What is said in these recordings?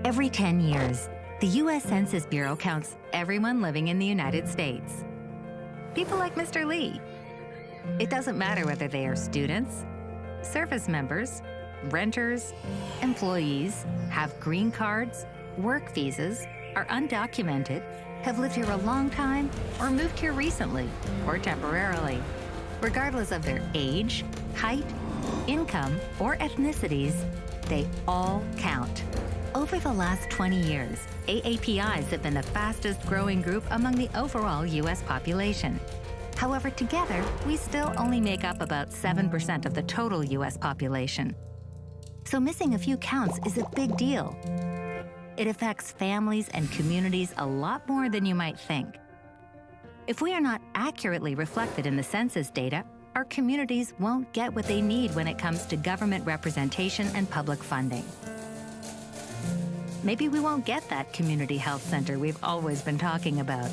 Every 10 years, the U.S. Census Bureau counts everyone living in the United States. People like Mr. Lee. It doesn't matter whether they are students, service members, renters, employees, have green cards, work visas, are undocumented, have lived here a long time, or moved here recently, or temporarily. Regardless of their age, height, income, or ethnicities, they all count. Over the last 20 years, AAPIs have been the fastest growing group among the overall U.S. population. However, together, we still only make up about 7% of the total U.S. population. So missing a few counts is a big deal. It affects families and communities a lot more than you might think. If we are not accurately reflected in the census data, our communities won't get what they need when it comes to government representation and public funding. Maybe we won't get that community health center we've always been talking about.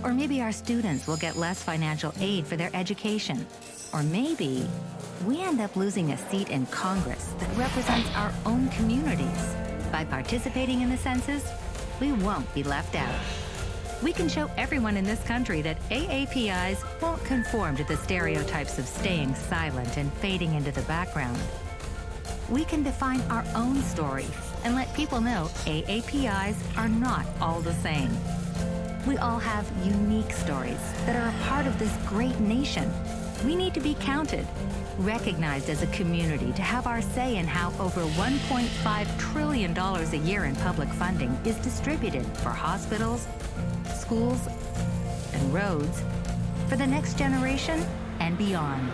Or maybe our students will get less financial aid for their education. Or maybe we end up losing a seat in Congress that represents our own communities. By participating in the census, we won't be left out. We can show everyone in this country that AAPIs won't conform to the stereotypes of staying silent and fading into the background. We can define our own story and let people know AAPIs are not all the same. We all have unique stories that are a part of this great nation. We need to be counted, recognized as a community to have our say in how over $1.5 trillion a year in public funding is distributed for hospitals, schools, and roads for the next generation and beyond.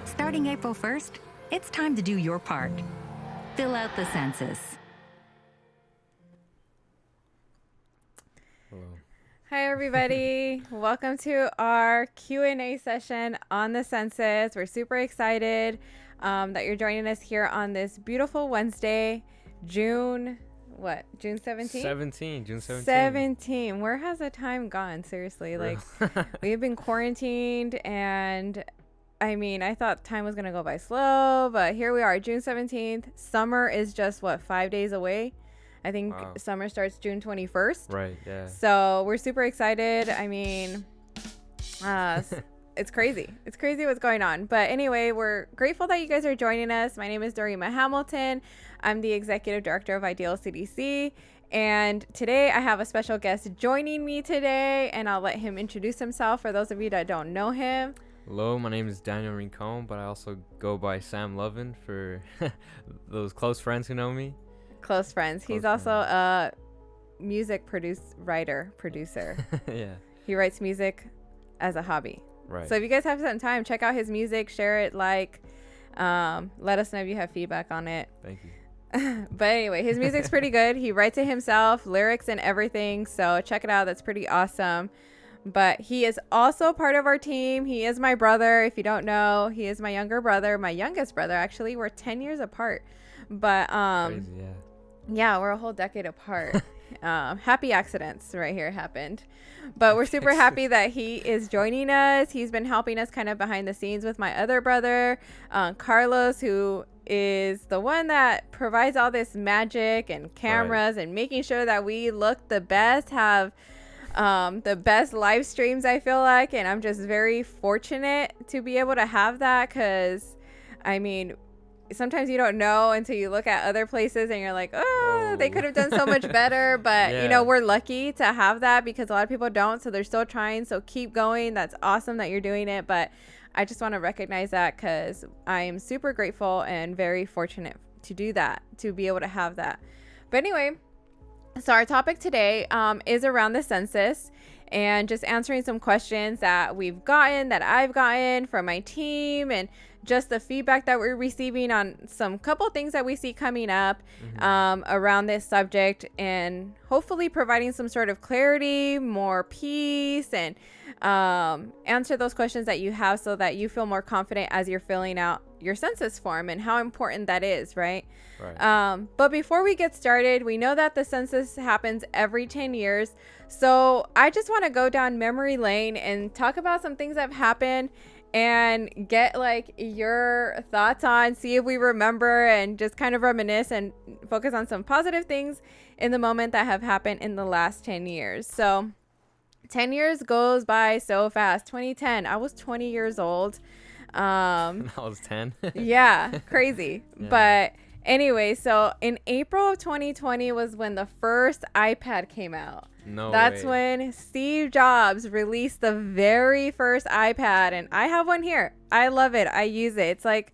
Starting April 1st, it's time to do your part. Fill out the census. Hello. Hi, everybody. Welcome to our Q&A session on the census. We're super excited that you're joining us here on this beautiful Wednesday, June 17th? June 17th. 17. Where has the time gone? Seriously, like we've been quarantined, and I mean, I thought time was going to go by slow, but here we are, June 17th. Summer is just 5 days away. I think summer starts June 21st. Right, yeah. So we're super excited. I mean, it's crazy. It's crazy what's going on. But anyway, we're grateful that you guys are joining us. My name is Dorima Hamilton. I'm the Executive Director of Ideal CDC. And today I have a special guest joining me today, and I'll let him introduce himself for those of you that don't know him. Hello, my name is Daniel Rincon, but I also go by Sam Lovin for those close friends who know me. Close friends. He's also a music producer. Yeah. He writes music as a hobby. Right. So if you guys have some time, check out his music, share it, let us know if you have feedback on it. Thank you. But anyway, his music's pretty good. He writes it himself, lyrics and everything. So check it out. That's pretty awesome. But he is also part of our team. He is my brother. If you don't know, he is my younger brother, my youngest brother, actually. We're 10 years apart. But Crazy, yeah, we're a whole decade apart. Happy accidents right here happened. But we're super happy that he is joining us. He's been helping us kind of behind the scenes with my other brother, Carlos, who is the one that provides all this magic and cameras and making sure that we look the best, have the best live streams, I feel like. And I'm just very fortunate to be able to have that, because I mean, sometimes you don't know until you look at other places and you're like, oh, they could have done so much better. But you know, we're lucky to have that, because a lot of people don't, so they're still trying. So keep going. That's awesome that you're doing it. But I just want to recognize that, because I am super grateful and very fortunate to do that, to be able to have that. But anyway, so our topic today is around the census, and just answering some questions that we've gotten, that I've gotten from my team, and just the feedback that we're receiving on some couple things that we see coming up around this subject, and hopefully providing some sort of clarity, more peace, and answer those questions that you have, so that you feel more confident as you're filling out your census form, and how important that is, right? But before we get started, we know that the census happens every 10 years. So I just want to go down memory lane and talk about some things that have happened and get like your thoughts on, see if we remember, and just kind of reminisce and focus on some positive things in the moment that have happened in the last 10 years. So 10 years goes by so fast. 2010, I was 20 years old. I was 10. Yeah, crazy. Yeah. But anyway, so in April of 2020 was when the first iPad came out. That's when Steve Jobs released the very first iPad, and I have one here. I love it. I use it. It's like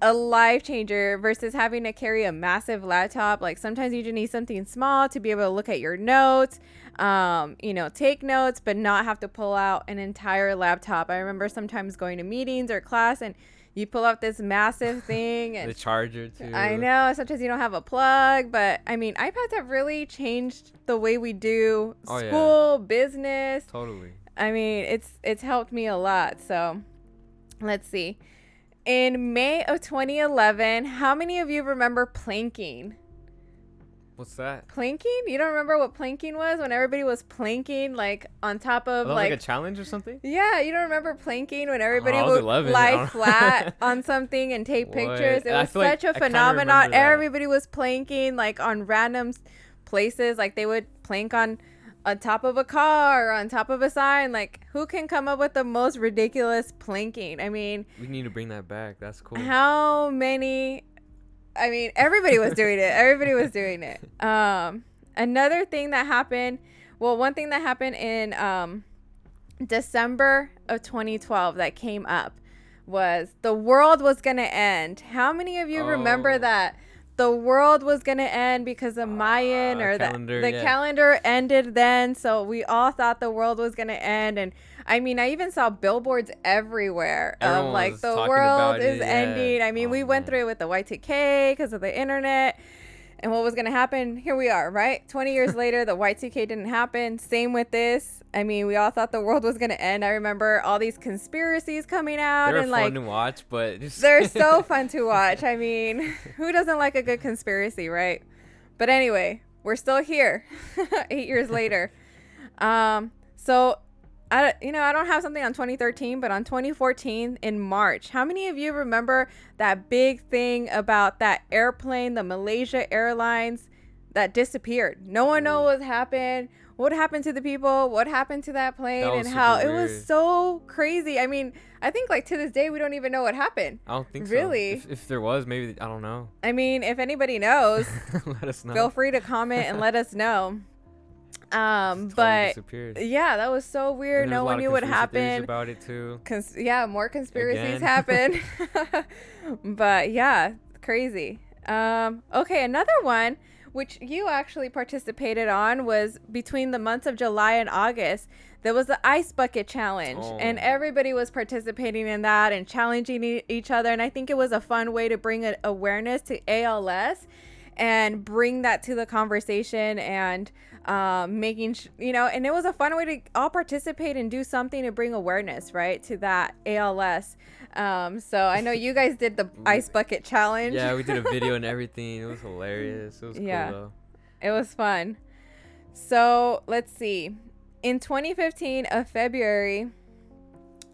a life changer versus having to carry a massive laptop. Like sometimes you just need something small to be able to look at your notes, take notes, but not have to pull out an entire laptop. I remember sometimes going to meetings or class, and you pull out this massive thing, and the charger too. I know sometimes you don't have a plug, but I mean, iPads have really changed the way we do school, business. Totally. I mean, it's helped me a lot. So let's see. In May of 2011, how many of you remember planking? What's that? Planking? You don't remember what planking was? When everybody was planking like on top of like a challenge or something? Yeah, you don't remember planking when everybody I was would 11. lie flat on something and take pictures? It was such a phenomenon. Everybody was planking like on random places. Like they would plank on top of a car or on top of a sign. Like who can come up with the most ridiculous planking? I mean, we need to bring that back. That's cool. How many? I mean, everybody was doing it. Everybody was doing it. Another thing that happened, one thing that happened in December of 2012 that came up was the world was going to end. How many of you remember that? The world was going to end because of Mayan or the calendar ended then. So we all thought the world was going to end. And I mean, I even saw billboards everywhere of like the world is ending. I mean, we went through it with the Y2K because of the internet and what was going to happen. Here we are, right? 20 years later, the Y2K didn't happen. Same with this. I mean, we all thought the world was going to end. I remember all these conspiracies coming out. They're and fun to watch, but they're so fun to watch. I mean, who doesn't like a good conspiracy, right? But anyway, we're still here 8 years later. So I don't have something on 2013, but on 2014 in March, how many of you remember that big thing about that airplane, the Malaysia Airlines that disappeared? No one knows what happened. What happened to the people? What happened to that plane? And how it was so crazy. I mean, I think like to this day, we don't even know what happened. I don't think so. Really? If there was, maybe, I don't know. I mean, if anybody knows, let us know. Feel free to comment and let us know. But yeah, that was so weird. No one knew what happened. About it too. More conspiracies happened. But yeah, crazy. Okay, another one which you actually participated on was between the months of July and August. There was the ice bucket challenge, and everybody was participating in that and challenging each other. And I think it was a fun way to bring awareness to ALS and bring that to the conversation and making and it was a fun way to all participate and do something to bring awareness right to that ALS. So I know you guys did the ice bucket challenge. Yeah, we did a video and everything. It was hilarious. It was cool though. It was fun. So let's see, in 2015 of February,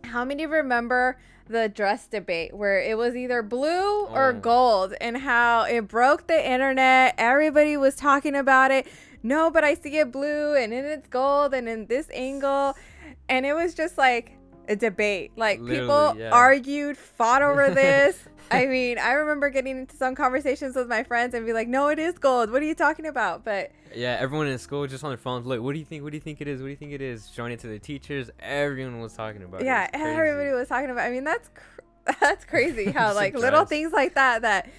how many remember the dress debate where it was either blue or gold and how it broke the internet? Everybody was talking about it. No, but I see it blue and then it's gold and in this angle. And it was just like a debate. Like people argued, fought over this. I mean, I remember getting into some conversations with my friends and be like, no, it is gold. What are you talking about? But yeah, everyone in school just on their phones. Look, what do you think? What do you think it is? What do you think it is? Showing it to the teachers. Everyone was talking about it. Yeah, everybody was talking about it. I mean, that's crazy how like little things like that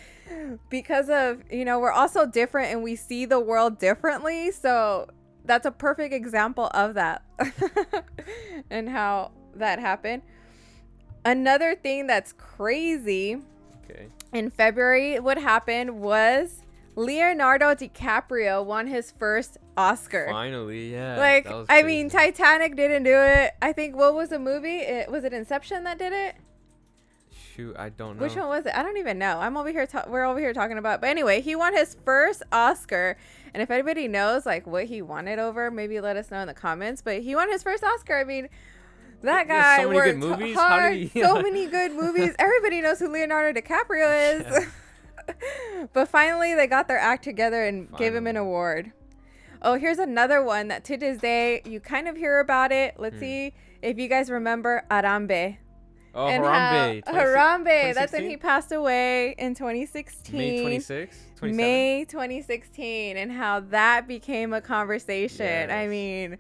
because of, we're also different and we see the world differently. So that's a perfect example of that and how that happened. Another thing that's crazy in February, what happened was Leonardo DiCaprio won his first Oscar. Finally, yeah. Like, I mean, Titanic didn't do it. I think, what was the movie? Was it Inception that did it? Shoot, I don't know. Which one was it? I don't even know. We're over here talking about. But anyway, he won his first Oscar. And if anybody knows like what he won it over, maybe let us know in the comments. But he won his first Oscar. I mean, That He has guy so many good worked movies. How hard. did he- So many good movies. Everybody knows who Leonardo DiCaprio is. But finally, they got their act together and gave him an Finally. award. Oh, here's another one that to this day, you kind of hear about it. Let's see if you guys remember Arambe. Oh, And Harambe. how- Harambe. That's when 2016? he passed away in 2016. May 26? 27? May 2016, and how that became a conversation. I Yes. mean,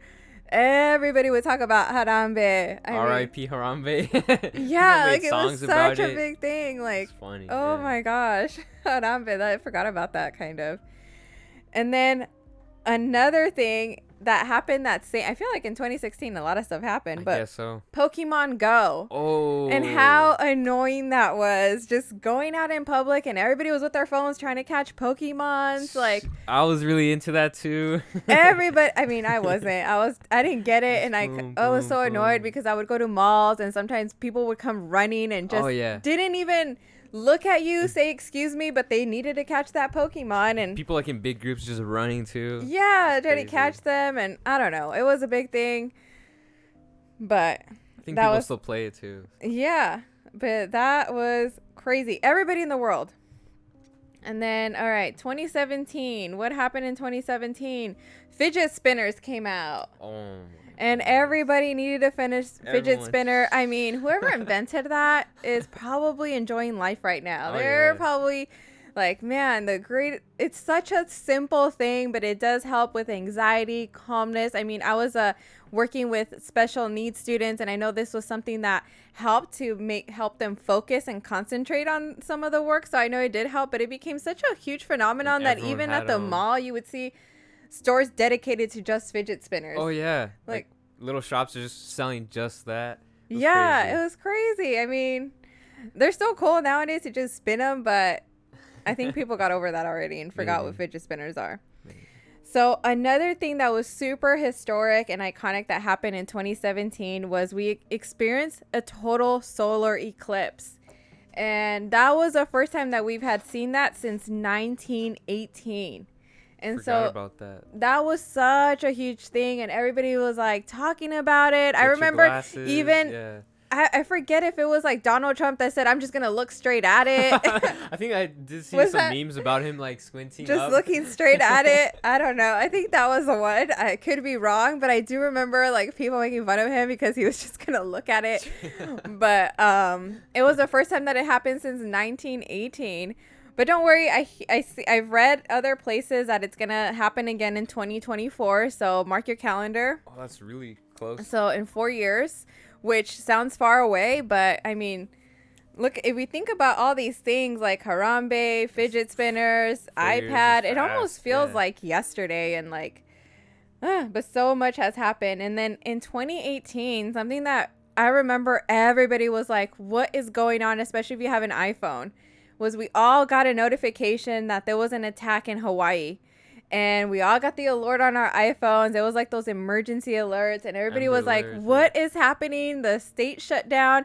everybody would talk about Harambe. I mean, R.I.P. Harambe. yeah, People like made it was songs about such a it. big thing. Like, It's funny. oh yeah. my gosh, Harambe. I forgot about that kind of. And then another thing that happened that same, I feel like in 2016 a lot of stuff happened, I but guess so. Pokemon Go. Oh. And how annoying that was, just going out in public and everybody was with their phones trying to catch Pokemons. Like, I was really into that too. everybody, I mean, I wasn't. I didn't get it, and Boom, I was boom, so annoyed boom. because I would go to malls and sometimes people would come running and just Oh, yeah. didn't even look at you, say excuse me, but they needed to catch that Pokemon, and People like in big groups just running too. yeah, trying to Crazy. catch them, and I don't know, it was a big thing, but I think that people was- still play it too. yeah, but that was crazy. Everybody in the world. And then, all right, 2017. What happened in 2017? Fidget Spinners came out. Oh. my And goodness. everybody needed to finish fidget Everyone. spinner. I mean, whoever invented that is probably enjoying life right now. Oh, They're yeah. probably like, man, it's such a simple thing, but it does help with anxiety, calmness. I mean, I was working with special needs students, and I know this was something that helped to help them focus and concentrate on some of the work. So I know it did help, but it became such a huge phenomenon And that everyone even had at the 'em. mall, you would see stores dedicated to just fidget spinners. Oh yeah. Like- little shops are just selling just that. It was Yeah, crazy. it was crazy. I mean, they're still cool nowadays to just spin them, but I think people got over that already and forgot what Maybe. fidget spinners are. Maybe. So another thing that was super historic and iconic that happened in 2017 was we experienced a total solar eclipse. And that was the first time that we've had seen that since 1918. And Forgot so about that. that was such a huge thing, and everybody was like talking about it. I Get your remember glasses, even yeah. I forget if it was like Donald Trump that said, I'm just gonna look straight at it. I think I did see Was some that- memes about him like squinting Just up. looking straight at it. I don't know. I think that was the one. I could be wrong, but I do remember like people making fun of him because he was just gonna look at it. But it was the first time that it happened since 1918. But don't worry, I've read other places that it's gonna happen again in 2024. So mark your calendar. Oh, that's really close. So in 4 years, which sounds far away, but I mean, look, if we think about all these things like Harambe, fidget spinners, 4 years is iPad, it almost fast, feels yeah. like yesterday, and like, but so much has happened. And then in 2018, something that I remember everybody was like, what is going on, especially if you have an iPhone, was we all got a notification that there was an attack in Hawaii. And we all got the alert on our iPhones. It was like those emergency alerts. And everybody Amber was like, alerts, what is happening? The state shut down.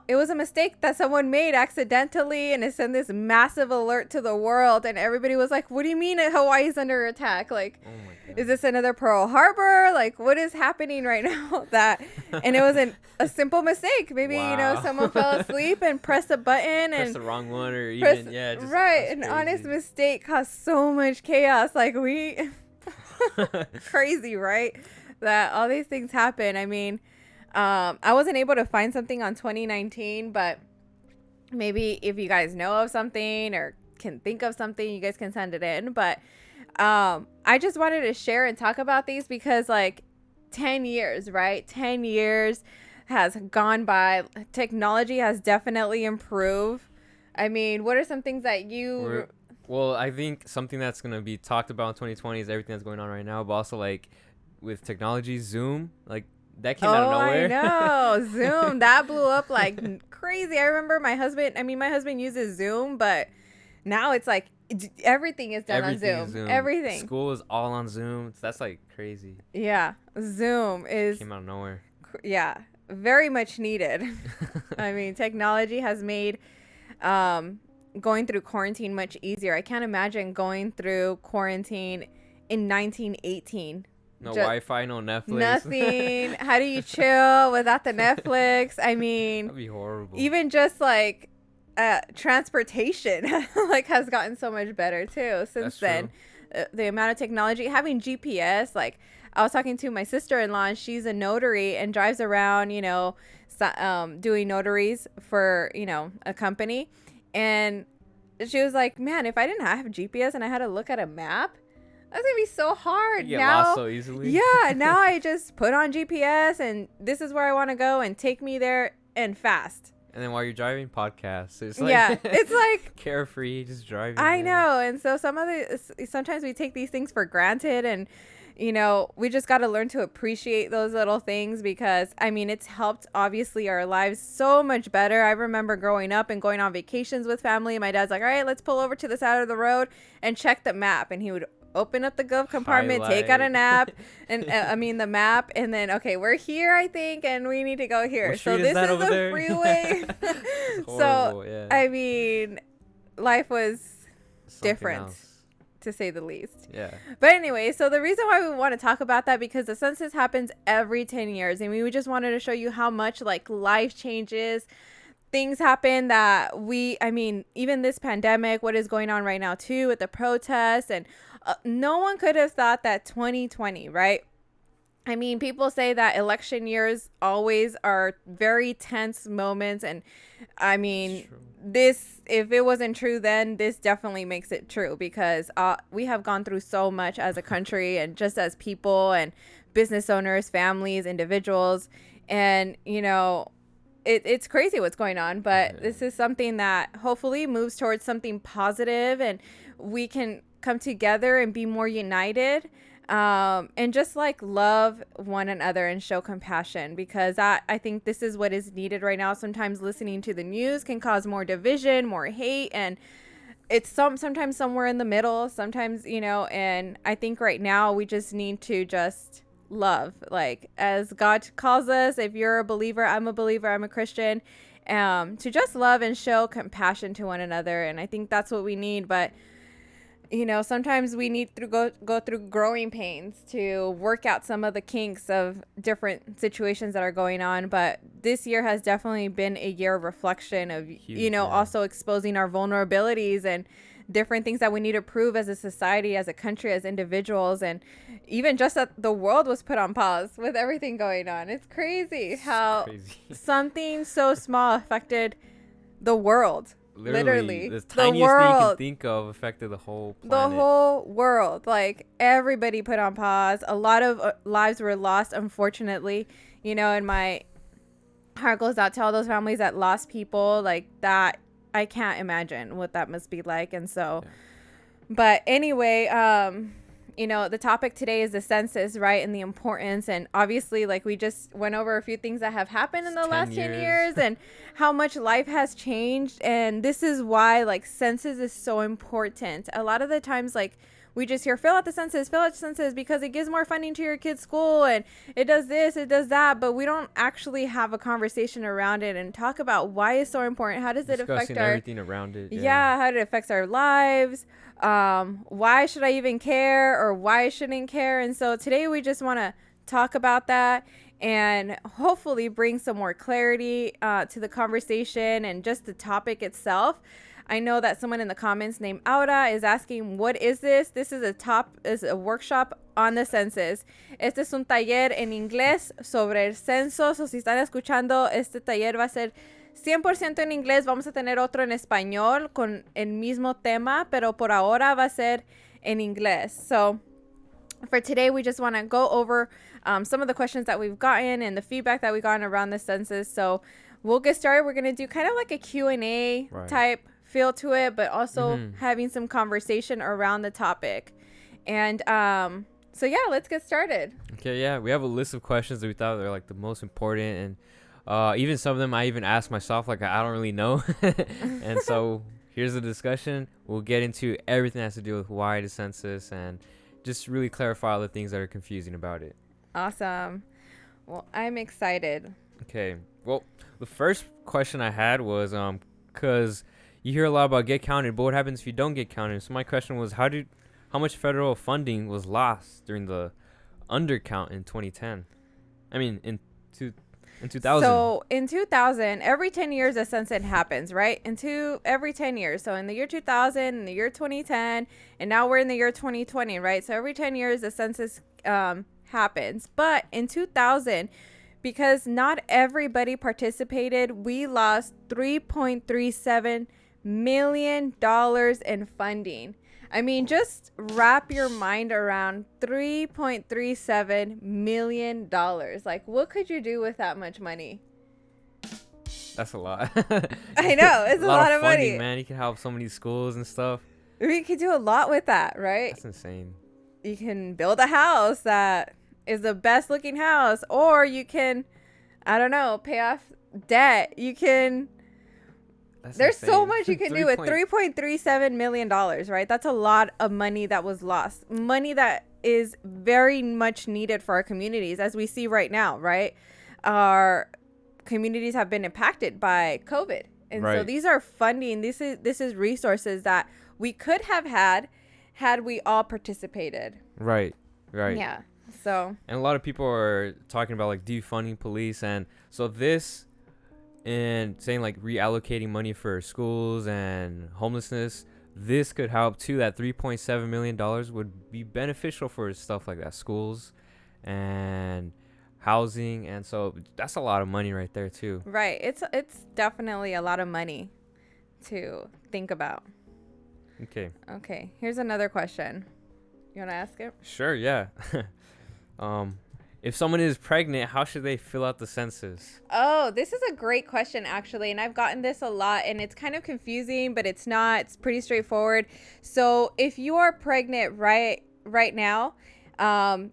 It was a mistake that someone made accidentally. And it sent this massive alert to the world. And everybody was like, what do you mean Hawaii's under attack? Like, Oh my god. is this another Pearl Harbor? Like, what is happening right now? And it was a simple mistake. Maybe, Wow. someone fell asleep and pressed a button Press and the wrong one or press- even just right. that's An honest crazy. mistake caused so much chaos. Like crazy, right? That all these things happen. I mean, I wasn't able to find something on 2019, but maybe if you guys know of something or can think of something, you guys can send it in. But I just wanted to share and talk about these because like 10 years, right? 10 years has gone by. Technology has definitely improved. I mean, what are some things that you... Well, I think something that's going to be talked about in 2020 is everything that's going on right now, but also like with technology, Zoom, like that came out of nowhere. I know. Zoom, that blew up like crazy. I remember my husband uses Zoom, but now it's like everything is done Everything on is Zoom. Everything. School is all on Zoom. That's like crazy. Yeah. Zoom is, Came out of nowhere. yeah, very much needed. I mean, technology has made going through quarantine much easier. I can't imagine going through quarantine in 1918. No Wi-Fi, no Netflix. Nothing. How do you chill without the Netflix? I mean, That'd be horrible. even just like transportation like has gotten so much better too since then. The amount of technology, having GPS, like I was talking to my sister-in-law, and she's a notary and drives around, doing notaries for, a company. And she was like, man, if I didn't have GPS and I had to look at a map, that's gonna be so hard. You get lost so easily. Yeah, now I just put on GPS and this is where I want to go, and take me there and fast. And then while you're driving, podcasts. It's like, yeah, it's like carefree, just driving. I know. And so sometimes we take these things for granted, and we just got to learn to appreciate those little things, because I mean, it's helped obviously our lives so much better. I remember growing up and going on vacations with family, and my dad's like, all right, let's pull over to the side of the road and check the map, and he would open up the glove compartment, take out a nap, and the map, and then, okay, we're here, I think, and we need to go here. So this is the freeway. So yeah. I mean, life was something different else, to say the least. Yeah. But anyway, so the reason why we want to talk about that, because the census happens every 10 years, and we just wanted to show you how much like life changes. Things happen that even this pandemic, what is going on right now too with the protests, and no one could have thought that 2020, right? I mean, people say that election years always are very tense moments. And I mean, this, if it wasn't true then, this definitely makes it true, because we have gone through so much as a country, and just as people and business owners, families, individuals. And, it's crazy what's going on, but this is something that hopefully moves towards something positive, and we can come together and be more united, and just like love one another and show compassion, because I think this is what is needed right now. Sometimes listening to the news can cause more division, more hate, and it's sometimes somewhere in the middle, sometimes, and I think right now we just need to just love, like as God calls us. If you're a believer, I'm a believer, I'm a Christian, to just love and show compassion to one another. And I think that's what we need. But sometimes we need to go through growing pains to work out some of the kinks of different situations that are going on. But this year has definitely been a year of reflection of, also exposing our vulnerabilities and different things that we need to prove as a society, as a country, as individuals. And even just that the world was put on pause with everything going on. It's crazy how something so small affected the world. Literally the tiniest thing you can think of affected the whole planet. The whole world. Like, everybody put on pause. A lot of lives were lost, unfortunately. And my heart goes out to all those families that lost people like that. I can't imagine what that must be like. And so, but anyway, the topic today is the census, right? And the importance. And obviously, like, we just went over a few things that have happened in the last 10 years and how much life has changed. And this is why, like, census is so important. A lot of the times, like, we just hear, fill out the census, because it gives more funding to your kid's school, and it does this, it does that. But we don't actually have a conversation around it and talk about why it's so important. How does it affect everything around it? Yeah, how it affects our lives. Why should I even care, or why I shouldn't care? And so today we just want to talk about that and hopefully bring some more clarity to the conversation and just the topic itself. I know that someone in the comments named Aura is asking, what is this? This is a workshop on the census. Este es un taller en inglés sobre el censo. So si están escuchando, este taller va a ser 100% en inglés. Vamos a tener otro en español con el mismo tema, pero por ahora va a ser en inglés. So for today, we just want to go over some of the questions that we've gotten and the feedback that we've gotten around the census. So we'll get started. We're going to do kind of like a Q&A type feel to it, but also having some conversation around the topic. And so yeah, let's get started. Okay, yeah, we have a list of questions that we thought were like the most important, and even some of them I even asked myself, like, I don't really know. And so here's the discussion. We'll get into everything that has to do with why the census, and just really clarify all the things that are confusing about it. Awesome. Well, I'm excited. Okay, well, the first question I had was because you hear a lot about get counted, but what happens if you don't get counted? So my question was, how much federal funding was lost during the undercount in 2010. I mean, in 2000. So in 2000, every 10 years a census happens, right? Every 10 years. So in the year 2000, in the year 2010, and now we're in the year 2020, right? So every 10 years the census happens. But in 2000, because not everybody participated, we lost $3.37 million in funding. I mean, just wrap your mind around $3.37 million. Like, what could you do with that much money? That's a lot. I know, it's a lot of funding, money. man. You can help so many schools and stuff. We could do a lot with that, right? That's insane. You can build a house that is the best looking house, or you can, I don't know, pay off debt. You can... There's so much you can do with $3.37 million, right? That's a lot of money that was lost. Money that is very much needed for our communities, as we see right now, right? Our communities have been impacted by COVID. And so these are funding. This is resources that we could have had we all participated. Right. Yeah. So. And a lot of people are talking about like defunding police. And so this... and saying like reallocating money for schools and homelessness, this could help too. That $3.7 million would be beneficial for stuff like that, schools and housing. And so that's a lot of money right there too. Right. It's definitely a lot of money to think about. Okay. Here's another question. You want to ask it? Sure. Yeah. If someone is pregnant, how should they fill out the census? Oh, this is a great question, actually. And I've gotten this a lot, and it's kind of confusing, but it's not. It's pretty straightforward. So if you are pregnant right now,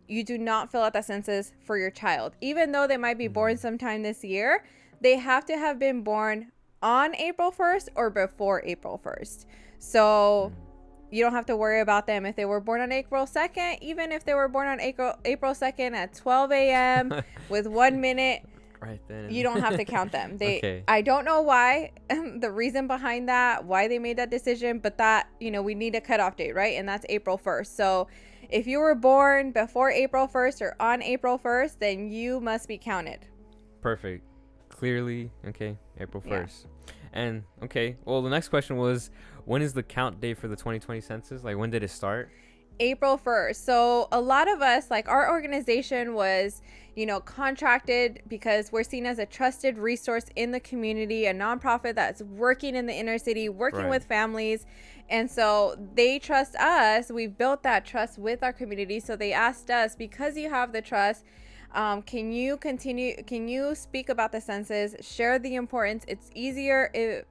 you do not fill out the census for your child. Even though they might be born sometime this year, they have to have been born on April 1st or before April 1st. So... you don't have to worry about them if they were born on April 2nd, even if they were born on April 2nd at 12 a.m. with 1 minute. Right then. You don't have to count them. Okay. I don't know why, the reason behind that, why they made that decision, but that, we need a cutoff date, right? And that's April 1st. So if you were born before April 1st or on April 1st, then you must be counted. Perfect. Clearly, okay, April 1st. And, okay, well, the next question was, when is the count date for the 2020 census? Like, when did it start? April 1st. So a lot of us, like our organization was, contracted because we're seen as a trusted resource in the community, a nonprofit that's working in the inner city, working with families. And so they trust us. We've built that trust with our community. So they asked us, because you have the trust, can you speak about the census, share the importance? It's easier.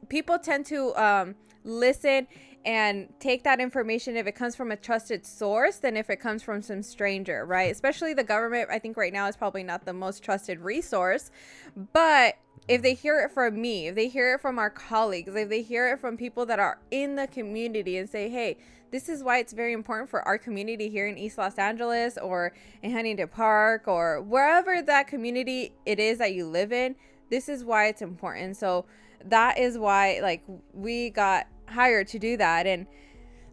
People tend to listen and take that information if it comes from a trusted source than if it comes from some stranger, right? Especially the government, I think right now is probably not the most trusted resource. But if they hear it from me, if they hear it from our colleagues, if they hear it from people that are in the community and say, hey, this is why it's very important for our community here in East Los Angeles or in Huntington Park or wherever that community it is that you live in, this is why it's important. So that is why, like, we got hired to do that. And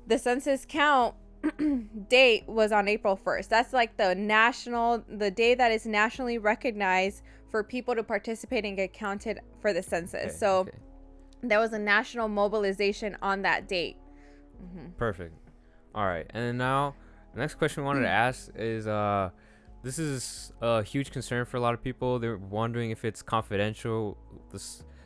the census count date was on April 1st. That's like the day that is nationally recognized for people to participate and get counted for the census. There was a national mobilization on that date. Perfect. All right. And then now the next question we wanted to ask is, this is a huge concern for a lot of people. They're wondering if it's confidential, the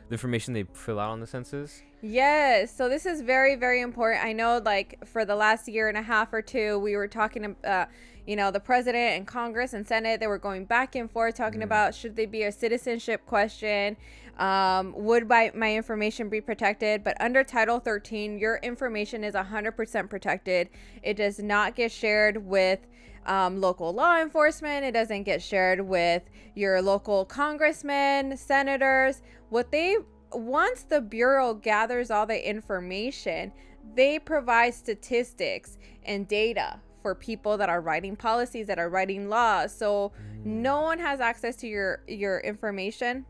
information they fill out on the census. Yes. So this is very, very important. I know, like, for the last year and a half or two, we were talking, the president and Congress and Senate, they were going back and forth talking about, should they be a citizenship question? Would my information be protected? But under Title 13, your information is 100% protected. It does not get shared with local law enforcement. It doesn't get shared with your local congressmen, senators. Once the Bureau gathers all the information, they provide statistics and data for people that are writing policies, that are writing laws. So no one has access to your information.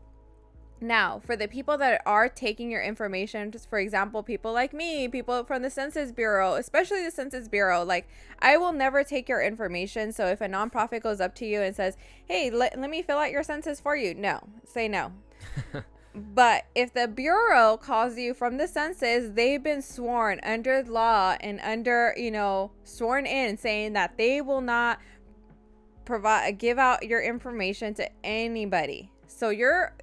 Now, for the people that are taking your information, just for example, people like me, people from the Census Bureau, especially the Census Bureau, like I will never take your information. So if a nonprofit goes up to you and says, hey, let me fill out your census for you, no, say no. But if the Bureau calls you from the census, they've been sworn under law and under, sworn in saying that they will not give out your information to anybody. So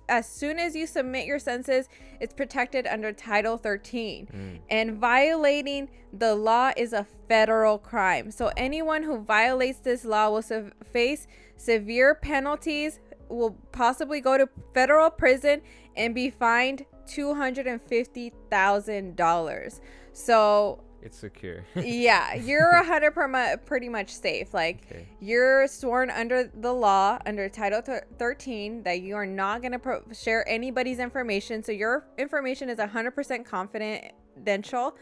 as soon as you submit your census, it's protected under Title 13. And violating the law is a federal crime. So anyone who violates this law will face severe penalties, will possibly go to federal prison, and be fined $250,000. So it's secure. Yeah, you're 100% pretty much safe. Like, okay. You're sworn under the law, under Title 13, that you are not going to share anybody's information. So your information is 100% confidential.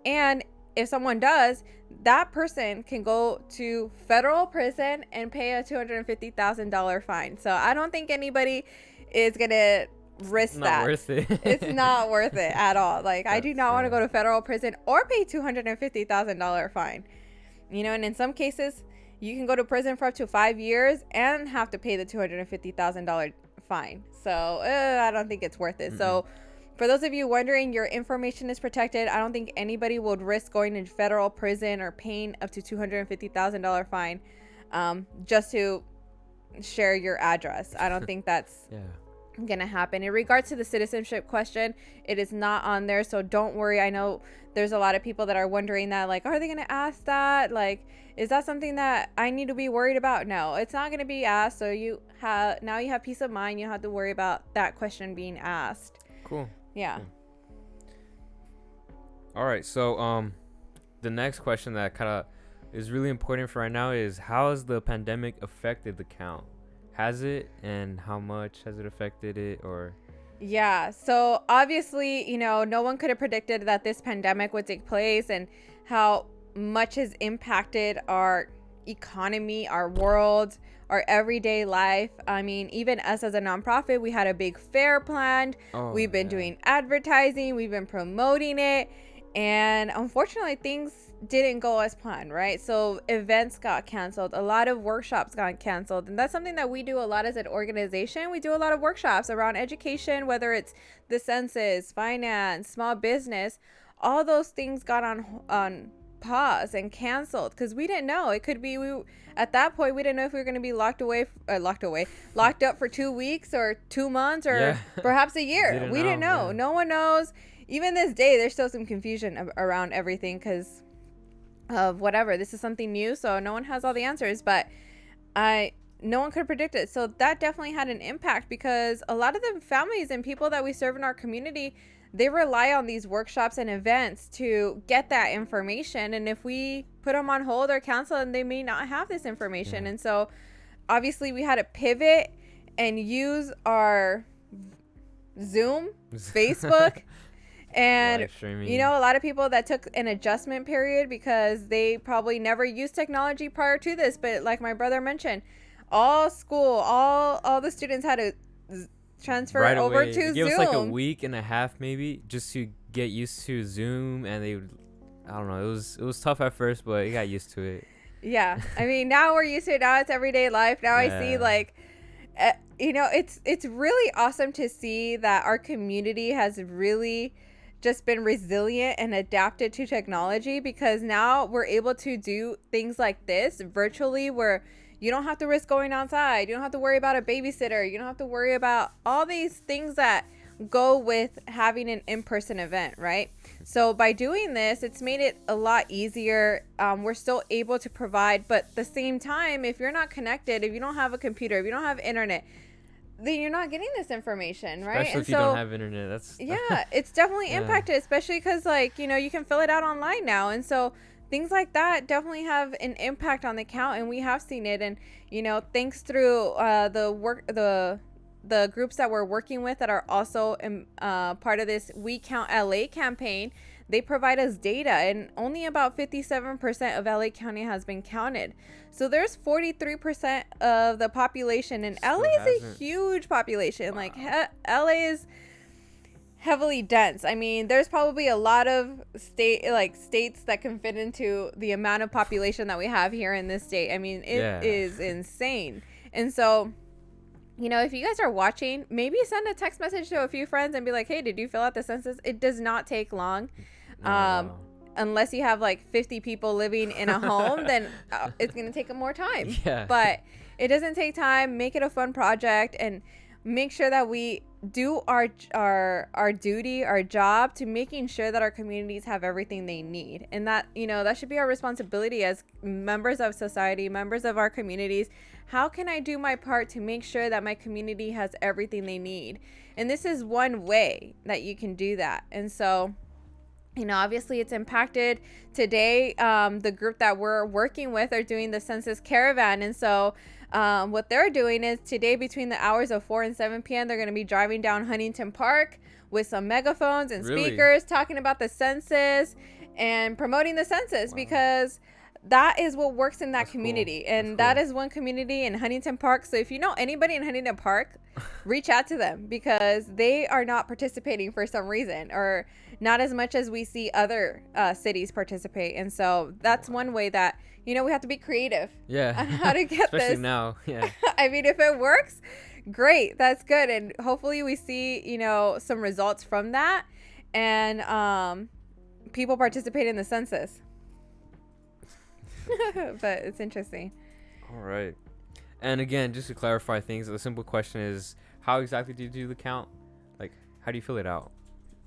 And if someone does, that person can go to federal prison and pay a $250,000 fine. So I don't think anybody is going to risk that. Not worth it. It's not worth it at all. Like, I do not want to go to federal prison or pay $250,000 fine. And in some cases, you can go to prison for up to 5 years and have to pay the $250,000 fine. So I don't think it's worth it. Mm-hmm. So for those of you wondering, your information is protected. I don't think anybody would risk going to federal prison or paying up to $250,000 fine just to share your address. I don't think that's gonna happen. In regards to the citizenship question, it is not on there, so don't worry. I know there's a lot of people that are wondering that, like, are they gonna ask that? Like, is that something that I need to be worried about? No, it's not gonna be asked. So you have peace of mind. You don't have to worry about that question being asked. Cool. Yeah. Cool. All right, so the next question that kind of is really important for right now is, how has the pandemic affected the count? Has it, and how much has it affected it? Or yeah, so obviously, no one could have predicted that this pandemic would take place and how much has impacted our economy, our world, our everyday life. I mean, even us as a nonprofit, we had a big fair planned. We've been doing advertising, we've been promoting it, and unfortunately things didn't go as planned, right? So events got canceled, a lot of workshops got canceled, and that's something that we do a lot as an organization. We do a lot of workshops around education, whether it's the census, finance, small business. All those things got on pause and canceled because we didn't know. It could be at that point we didn't know if we were going to be locked up for 2 weeks or 2 months or perhaps a year. We didn't know. No one knows. Even this day, there's still some confusion around everything because of whatever. This is something new, so no one has all the answers, but no one could predict it. So that definitely had an impact because a lot of the families and people that we serve in our community, they rely on these workshops and events to get that information. And if we put them on hold or cancel, then they may not have this information. And so obviously we had to pivot and use our Zoom, Facebook, and a lot of people that took an adjustment period because they probably never used technology prior to this. But like my brother mentioned, all the students had to transfer right over away. To Zoom. It was like a week and a half maybe just to get used to Zoom, and I don't know, it was tough at first, but I got used to it. Yeah, I mean, now we're used to it. Now it's everyday life. Now I see like it's really awesome to see that our community has really just been resilient and adapted to technology, because now we're able to do things like this virtually, where you don't have to risk going outside. You don't have to worry about a babysitter. You don't have to worry about all these things that go with having an in-person event, right? So by doing this, it's made it a lot easier. We're still able to provide, but at the same time, if you're not connected, if you don't have a computer, if you don't have internet, then you're not getting this information, right? Especially if you don't have internet. That's it's definitely impacted, especially because you can fill it out online now, and so things like that definitely have an impact on the count, and we have seen it. And thanks through the groups that we're working with that are also part of this We Count LA campaign, they provide us data, and only about 57% of LA County has been counted. So there's 43% of the population, and LA is a huge population. Wow. Like LA is heavily dense. I mean, there's probably a lot of states that can fit into the amount of population that we have here in this state. I mean, it is insane. And so, you know, if you guys are watching, maybe send a text message to a few friends and be like, hey, did you fill out the census? It does not take long. Unless you have like 50 people living in a home, then it's going to take more time. Yeah. But it doesn't take time. Make it a fun project and make sure that we do our duty, our job, to making sure that our communities have everything they need. And that, you know, that should be our responsibility as members of society, members of our communities. How can I do my part to make sure that my community has everything they need? And this is one way that you can do that. And so, you know, obviously it's impacted today. The group that we're working with are doing the census caravan. And so what they're doing is today, between the hours of 4 and 7 p.m., they're going to be driving down Huntington Park with some megaphones and speakers, talking about the census and promoting the census. Wow. Because that is what works in that community. Cool. And that is one community in Huntington Park. So if you know anybody in Huntington Park, reach out to them, because they are not participating for some reason, or not as much as we see other cities participate. And so that's one way that, you know, we have to be creative on how to get especially this. Now. Yeah. I mean, if it works, great. That's good. And hopefully we see, you know, some results from that, and people participate in the census. But it's interesting. All right. And again, just to clarify things, the simple question is, how exactly do you do the count? Like, how do you fill it out?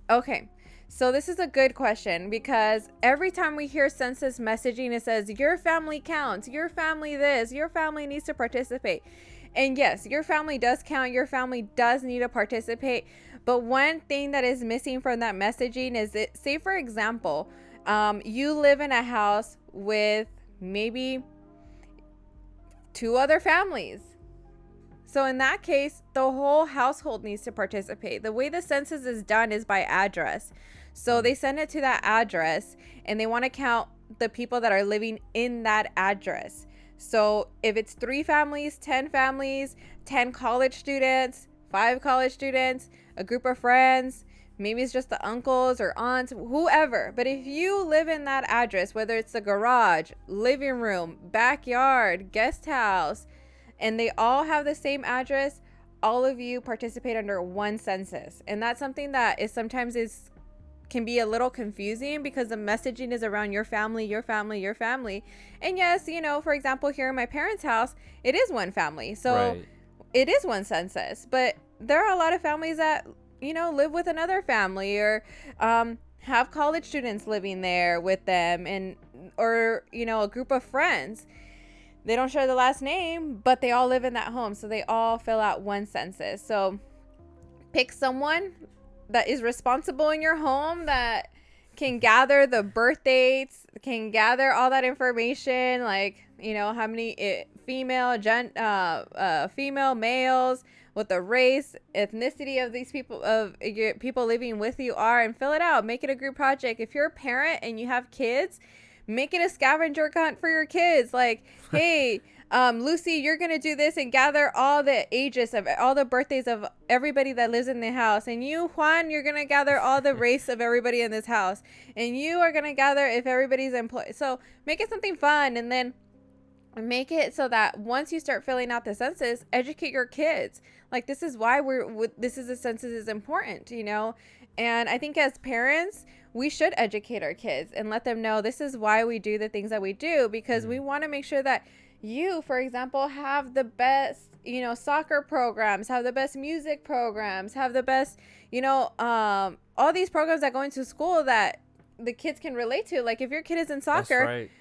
Okay. So this is a good question, because every time we hear census messaging, it says your family counts, your family this, your family needs to participate. And yes, your family does count, your family does need to participate. But one thing that is missing from that messaging is it, say for example, you live in a house with maybe 2 other families. So in that case, the whole household needs to participate. The way the census is done is by address. So they send it to that address, and they want to count the people that are living in that address. So if it's 3 families, 10 families, 10 college students, 5 college students, a group of friends, maybe it's just the uncles or aunts, whoever. But if you live in that address, whether it's the garage, living room, backyard, guest house, and they all have the same address, all of you participate under one census. And that's something that is sometimes can be a little confusing, because the messaging is around your family, your family, your family. And yes, you know, for example, here in my parents' house, it is one family. So it is one census. But there are a lot of families that, you know, live with another family, or have college students living there with them, and or, you know, a group of friends. They don't share the last name, but they all live in that home. So they all fill out one census. So pick someone that is responsible in your home, that can gather the birth dates, can gather all that information, like, you know, how many female, males, what the race, ethnicity of these people, of your people living with you are, and fill it out. Make it a group project. If you're a parent and you have kids, make it a scavenger hunt for your kids. Like, hey, Lucy, you're going to do this and gather all the ages of all the birthdays of everybody that lives in the house. And you, Juan, you're going to gather all the race of everybody in this house. And you are going to gather if everybody's employed. So make it something fun, and then make it so that once you start filling out the census, educate your kids. Like, this is why the census is important, you know? And I think as parents, we should educate our kids and let them know this is why we do the things that we do, because we want to make sure that you, for example, have the best, you know, soccer programs, have the best music programs, have the best, you know, all these programs that go into school that the kids can relate to. Like, if your kid is in soccer, that's right.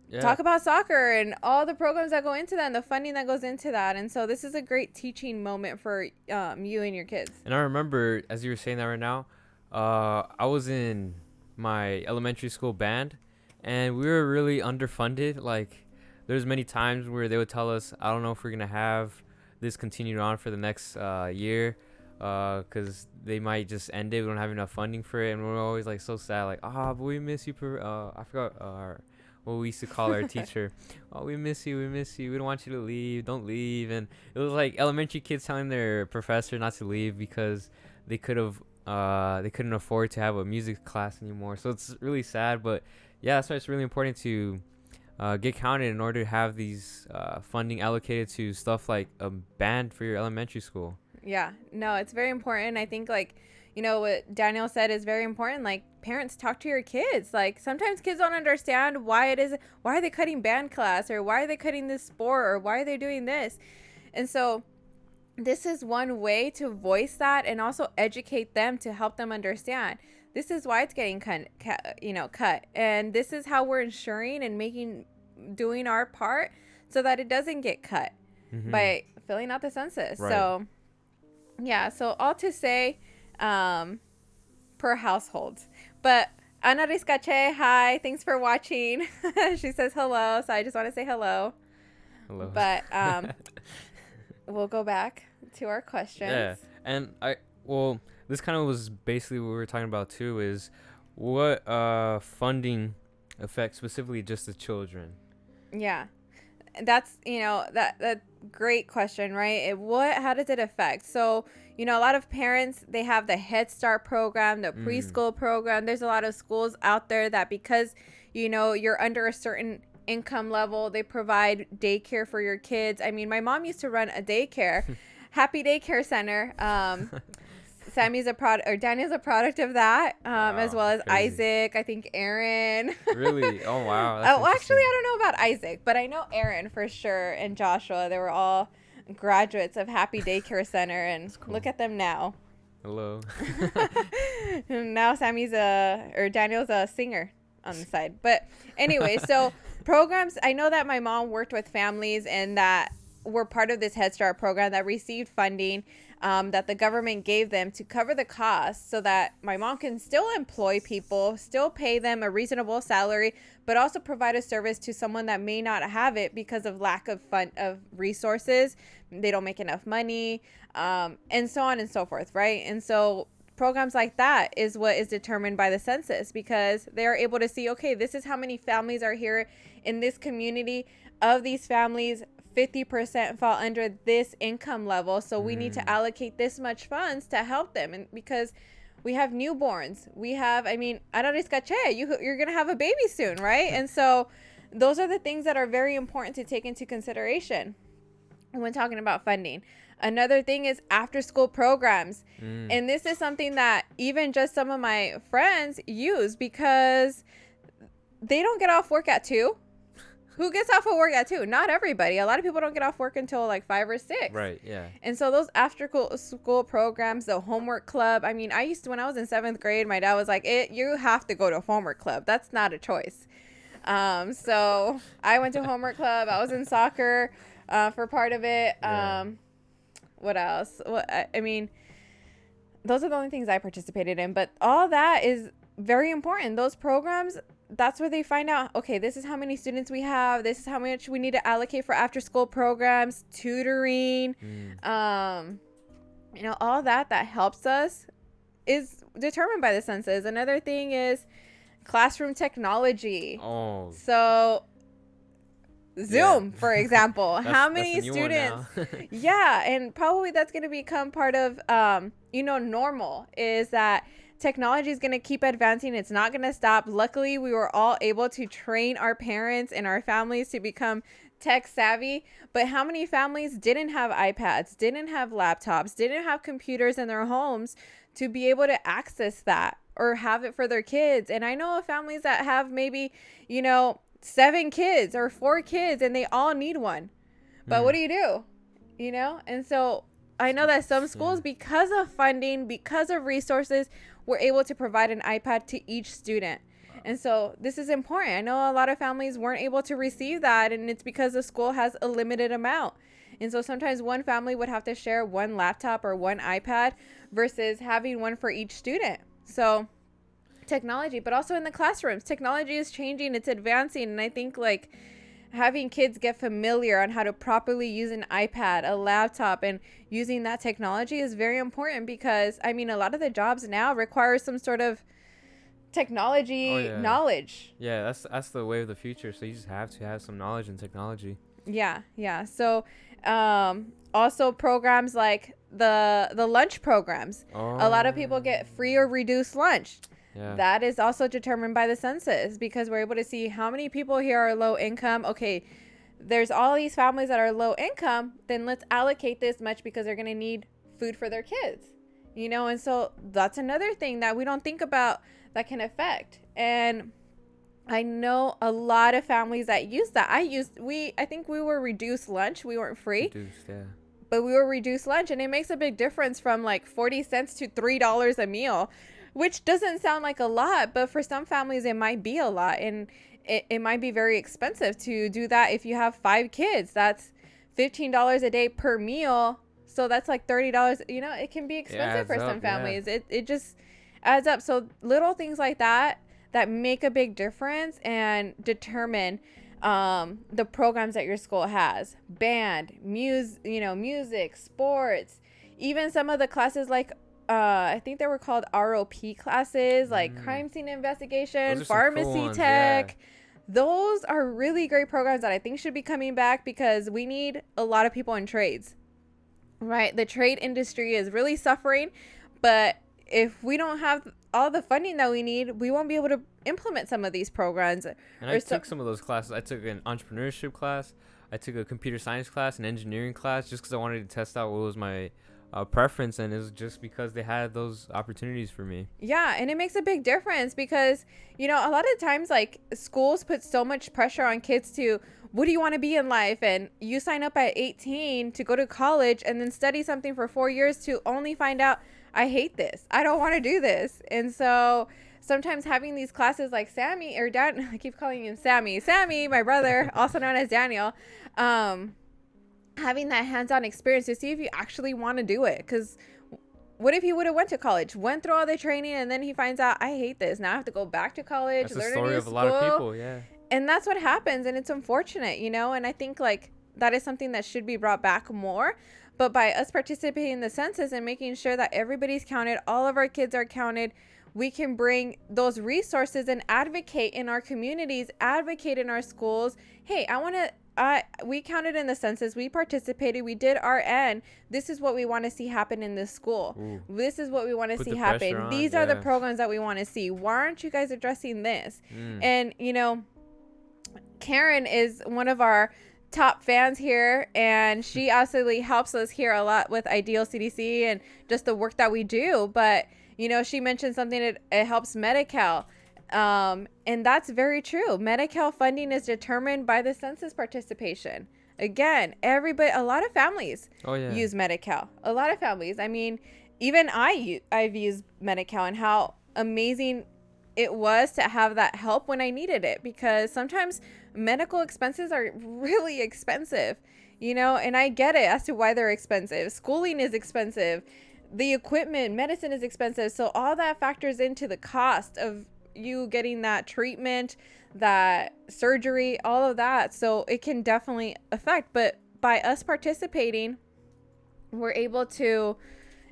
Yeah. Talk about soccer and all the programs that go into that and the funding that goes into that. And so this is a great teaching moment for you and your kids. And I remember, as you were saying that right now, I was in my elementary school band, and we were really underfunded. Like, there's many times where they would tell us, I don't know if we're going to have this continued on for the next year. because they might just end it. We don't have enough funding for it, and we're always like so sad, like, but we miss you. I forgot what we used to call our teacher. Oh, we miss you, we miss you. We don't want you to leave. Don't leave. And it was like elementary kids telling their professor not to leave because they couldn't afford to have a music class anymore. So it's really sad, but yeah, that's why it's really important to get counted in order to have these funding allocated to stuff like a band for your elementary school. Yeah, no, it's very important. I think, like, you know, what Daniel said is very important. Like, parents, talk to your kids. Like, sometimes kids don't understand why are they cutting band class, or why are they cutting this sport, or why are they doing this? And so this is one way to voice that and also educate them to help them understand. This is why it's getting cut. And this is how we're ensuring and doing our part so that it doesn't get cut by filling out the census. Right. So, yeah. So all to say, per household. But Ana Riscache, hi. Thanks for watching. She says hello. So I just want to say hello. Hello. But we'll go back to our questions. Yeah. And this kind of was basically what we were talking about too, is what funding affects specifically just the children. Yeah. That's, that great question, right? How does it affect? So, a lot of parents, they have the Head Start program, the preschool program. There's a lot of schools out there that because, you're under a certain income level, they provide daycare for your kids. I mean, my mom used to run a daycare, Happy Daycare Center. Daniel's a product of that, as well as crazy. Isaac, I think Aaron. Really? Oh, wow. Actually, I don't know about Isaac, but I know Aaron for sure, and Joshua. They were all graduates of Happy Daycare Center, and cool. Look at them now. Hello. Now Daniel's a singer on the side. But anyway, so programs, I know that my mom worked with families and that were part of this Head Start program that received funding that the government gave them to cover the costs so that my mom can still employ people, still pay them a reasonable salary, but also provide a service to someone that may not have it because of lack of resources. They don't make enough money, and so on and so forth, right? And so programs like that is what is determined by the census, because they are able to see, okay, this is how many families are here in this community. Of these families, 50% fall under this income level, so we need to allocate this much funds to help them. And because we have newborns, you're gonna have a baby soon, right? And so those are the things that are very important to take into consideration when talking about funding. Another thing is after school programs, and this is something that even just some of my friends use because they don't get off work at 2. Who gets off of work at 2? Not everybody. A lot of people don't get off work until like 5 or 6. Right, yeah. And so those after school programs, the homework club. I mean, when I was in 7th grade, my dad was like, you have to go to homework club. That's not a choice. So I went to homework club. I was in soccer for part of it. What else? Those are the only things I participated in. But all that is very important. Those programs, that's where they find out, okay, this is how many students we have. This is how much we need to allocate for after school programs, tutoring, all that helps us is determined by the census. Another thing is classroom technology. Oh. So Zoom, for example, how many that's a new one students? now. Yeah. And probably that's going to become part of, normal, is that technology is going to keep advancing. It's not going to stop. Luckily, we were all able to train our parents and our families to become tech savvy. But how many families didn't have iPads, didn't have laptops, didn't have computers in their homes to be able to access that or have it for their kids? And I know of families that have maybe, 7 kids or 4 kids and they all need one. But what do you do? And so I know that some schools, because of funding, because of resources, were able to provide an iPad to each student. And so this is important. I know a lot of families weren't able to receive that, and it's because the school has a limited amount. And so sometimes one family would have to share one laptop or one iPad versus having one for each student. So technology, but also in the classrooms, technology is changing, it's advancing. And I think having kids get familiar on how to properly use an iPad, a laptop, and using that technology is very important because, I mean, a lot of the jobs now require some sort of technology knowledge. Yeah, that's the way of the future. So you just have to have some knowledge in technology. Yeah. So, also programs like the lunch programs. A lot of people get free or reduced lunch. Yeah. That is also determined by the census because we're able to see how many people here are low income. Okay, there's all these families that are low income. Then let's allocate this much because they're going to need food for their kids. And so that's another thing that we don't think about that can affect. And I know a lot of families that use that. I think we were reduced lunch. We weren't free. Reduced, yeah. But we were reduced lunch, and it makes a big difference from like 40 cents to $3 a meal, which doesn't sound like a lot, but for some families it might be a lot, and it might be very expensive to do that. If you have 5 kids, that's $15 a day per meal. So that's like $30. It can be expensive for some families. Yeah. It just adds up. So little things like that make a big difference and determine the programs that your school has. Band, music, sports, even some of the classes like I think they were called ROP classes, like crime scene investigation, pharmacy tech. Yeah. Those are really great programs that I think should be coming back because we need a lot of people in trades. Right? The trade industry is really suffering, but if we don't have all the funding that we need, we won't be able to implement some of these programs. And I took some of those classes. I took an entrepreneurship class. I took a computer science class, an engineering class, just because I wanted to test out what was my preference, and it was just because they had those opportunities for me. Yeah, and it makes a big difference because, a lot of times, like, schools put so much pressure on kids to, what do you want to be in life? And you sign up at 18 to go to college and then study something for 4 years to only find out, I hate this. I don't want to do this. And so sometimes having these classes like Sammy or Dan, I keep calling him Sammy, my brother, also known as Daniel, having that hands-on experience to see if you actually want to do it. Because what if he would have went to college, went through all the training, and then he finds out, I hate this. Now I have to go back to college. That's the story of a lot of people, yeah. And that's what happens, and it's unfortunate, and I think like that is something that should be brought back more. But by us participating in the census and making sure that everybody's counted, all of our kids are counted, we can bring those resources and advocate in our communities, advocate in our schools. Hey, we counted in the census, we participated, we did our end. This is what we want to see happen in this school. Ooh. This is what we want to see happen. These are the programs that we want to see. Why aren't you guys addressing this? And, Karen is one of our top fans here, and she absolutely helps us here a lot with Ideal CDC and just the work that we do. But she mentioned something that it helps Medi-Cal, and that's very true. Medi-Cal funding is determined by the census participation. Again, a lot of families use Medi-Cal. A lot of families. I mean, even I've used Medi-Cal, and how amazing it was to have that help when I needed it, because sometimes medical expenses are really expensive, and I get it as to why they're expensive. Schooling is expensive. The equipment, medicine is expensive. So all that factors into the cost of you getting that treatment, that surgery, all of that. So it can definitely affect, but by us participating, we're able to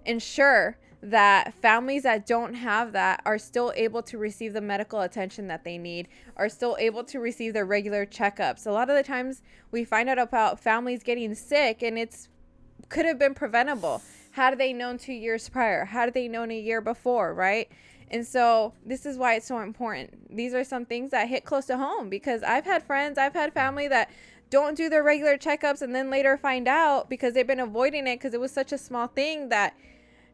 ensure that families that don't have that are still able to receive the medical attention that they need, are still able to receive their regular checkups. A lot of the times we find out about families getting sick, and could have been preventable. Had they known 2 years prior? Had they known a year before, right? And so this is why it's so important. These are some things that hit close to home, because I've had family that don't do their regular checkups and then later find out because they've been avoiding it because it was such a small thing that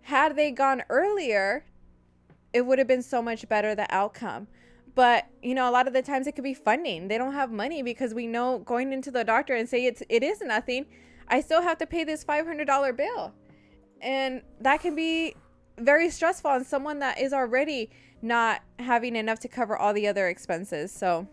had they gone earlier, it would have been so much better, the outcome. But, a lot of the times it could be funding. They don't have money, because we know going into the doctor and say it is nothing, I still have to pay this $500 bill. And that can be very stressful on someone that is already not having enough to cover all the other expenses. So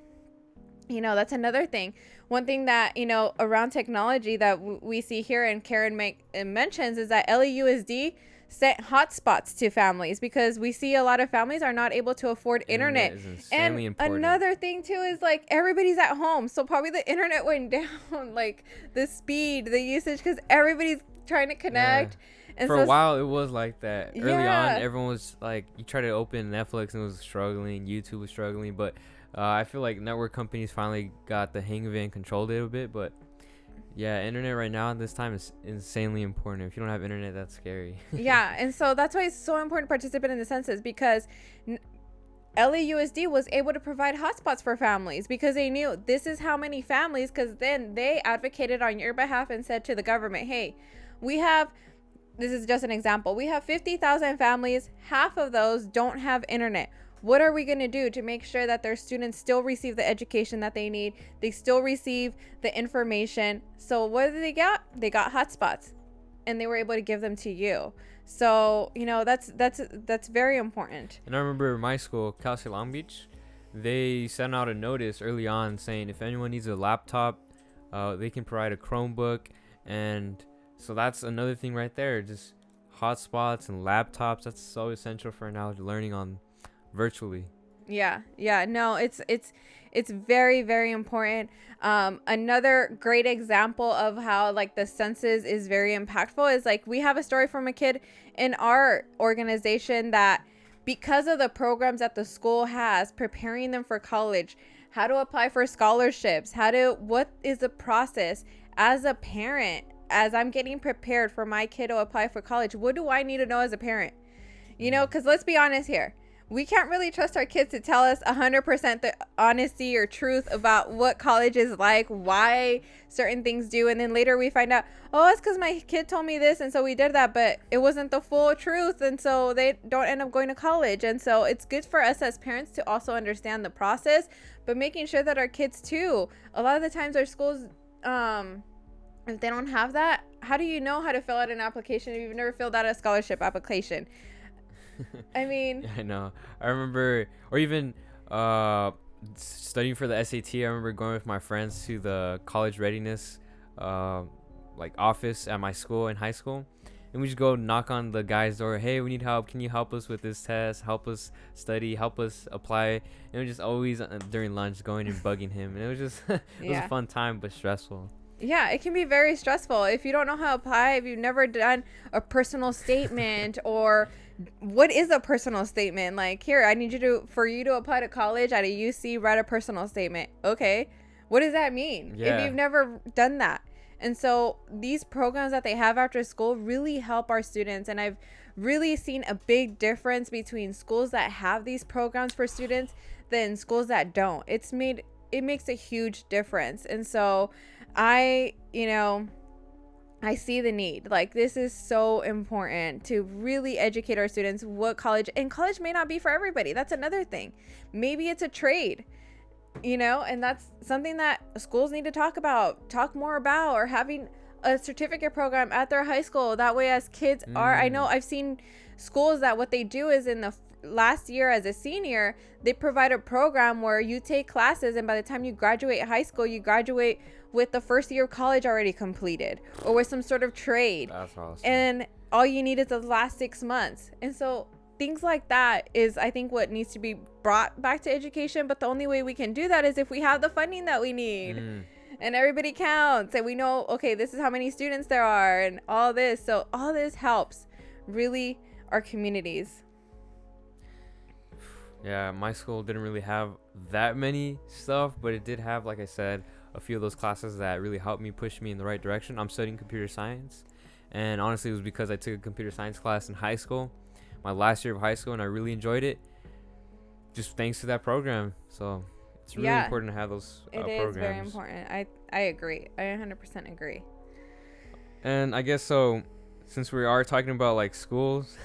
That's another thing. One thing that, around technology that we see here, and Karen mentions, is that LAUSD sent hotspots to families, because we see a lot of families are not able to afford internet. is insanely And important. another thing too is, like, everybody's at home, so probably the internet went down, like the speed, the usage, because everybody's trying to connect. And for so a while it was like that. Early Yeah. on, everyone was like, you try to open Netflix and it was struggling, YouTube was struggling, but I feel like network companies finally got the hang of it and controlled it a bit. But yeah, internet right now at this time is insanely important. If you don't have internet, that's scary. Yeah, and so that's why it's so important to participate in the census, because LAUSD was able to provide hotspots for families, because they knew this is how many families, because then they advocated on your behalf and said to the government, hey, this is just an example, we have 50,000 families, half of those don't have internet. What are we going to do to make sure that their students still receive the education that they need? They still receive the information. So what did they got? They got hotspots, and they were able to give them to you. So, that's very important. And I remember my school, Cal State Long Beach, they sent out a notice early on saying if anyone needs a laptop, they can provide a Chromebook. And so that's another thing right there, just hotspots and laptops. That's so essential for now, learning on virtually. Yeah, no, it's very, very important. Another great example of how, like, the census is very impactful is, like, we have a story from a kid in our organization that, because of the programs that the school has preparing them for college, how to apply for scholarships, what is the process as a parent, as I'm getting prepared for my kid to apply for college, what do I need to know as a parent? Because let's be honest here. We can't really trust our kids to tell us 100% the honesty or truth about what college is like, why certain things do. And then later we find out, oh, it's because my kid told me this, and so we did that, but it wasn't the full truth. And so they don't end up going to college. And so it's good for us as parents to also understand the process, but making sure that our kids too, a lot of the times our schools, if they don't have that, how do you know how to fill out an application if you've never filled out a scholarship application? I mean, I know. I remember, or even studying for the SAT. I remember going with my friends to the college readiness office at my school in high school, and we just go knock on the guy's door. Hey, we need help. Can you help us with this test? Help us study. Help us apply. And it was just always during lunch going and bugging him, and it was just it was a fun time but stressful. Yeah, it can be very stressful if you don't know how to apply, if you've never done a personal statement, or what is a personal statement? Like, here, I need for you to apply to college at a UC, write a personal statement. Okay, what does that mean? If you've never done that. And so these programs that they have after school really help our students. And I've really seen a big difference between schools that have these programs for students than schools that don't. It makes a huge difference. And so I see the need. Like, this is so important to really educate our students what college, and college may not be for everybody. That's another thing. Maybe it's a trade, and that's something that schools need to talk more about, or having a certificate program at their high school. That way, as kids I know I've seen schools that what they do is in the last year as a senior, they provide a program where you take classes, and by the time you graduate high school, you graduate with the first year of college already completed, or with some sort of trade. That's awesome. And all you need is the last 6 months. And so things like that is, I think, what needs to be brought back to education. But the only way we can do that is if we have the funding that we need, and everybody counts, and we know, okay, this is how many students there are, and all this. So all this helps really our communities. Yeah, my school didn't really have that many stuff, but it did have, like I said, a few of those classes that really helped me, push me in the right direction. I'm studying computer science, and honestly, it was because I took a computer science class in high school, my last year of high school, and I really enjoyed it, just thanks to that program. So it's really important to have those programs. It is very important. I agree. I 100% agree. And I guess so, since we are talking about like schools,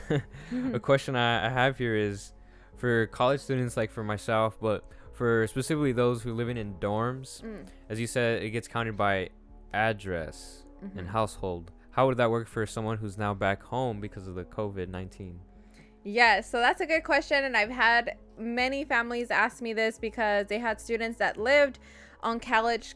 a question I have here is, for college students, like for myself, but for specifically those who living in dorms, as you said, it gets counted by address and household. How would that work for someone who's now back home because of the COVID-19? Yes, so that's a good question, and I've had many families ask me this because they had students that lived on college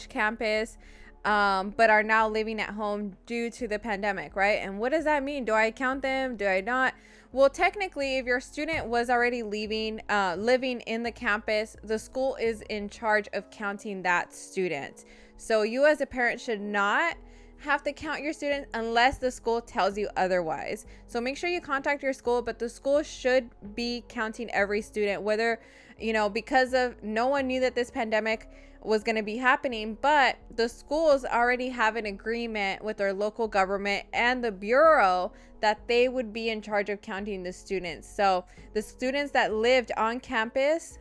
campus, but are now living at home due to the pandemic, right? And what does that mean? Do I count them? Do I not? Well, technically, if your student was already living in the campus, the school is in charge of counting that student. So you as a parent should not have to count your student unless the school tells you otherwise. So make sure you contact your school, but the school should be counting every student, whether, because of no one knew that this pandemic was going to be happening, but the schools already have an agreement with their local government and the bureau that they would be in charge of counting the students. So the students that lived on campus,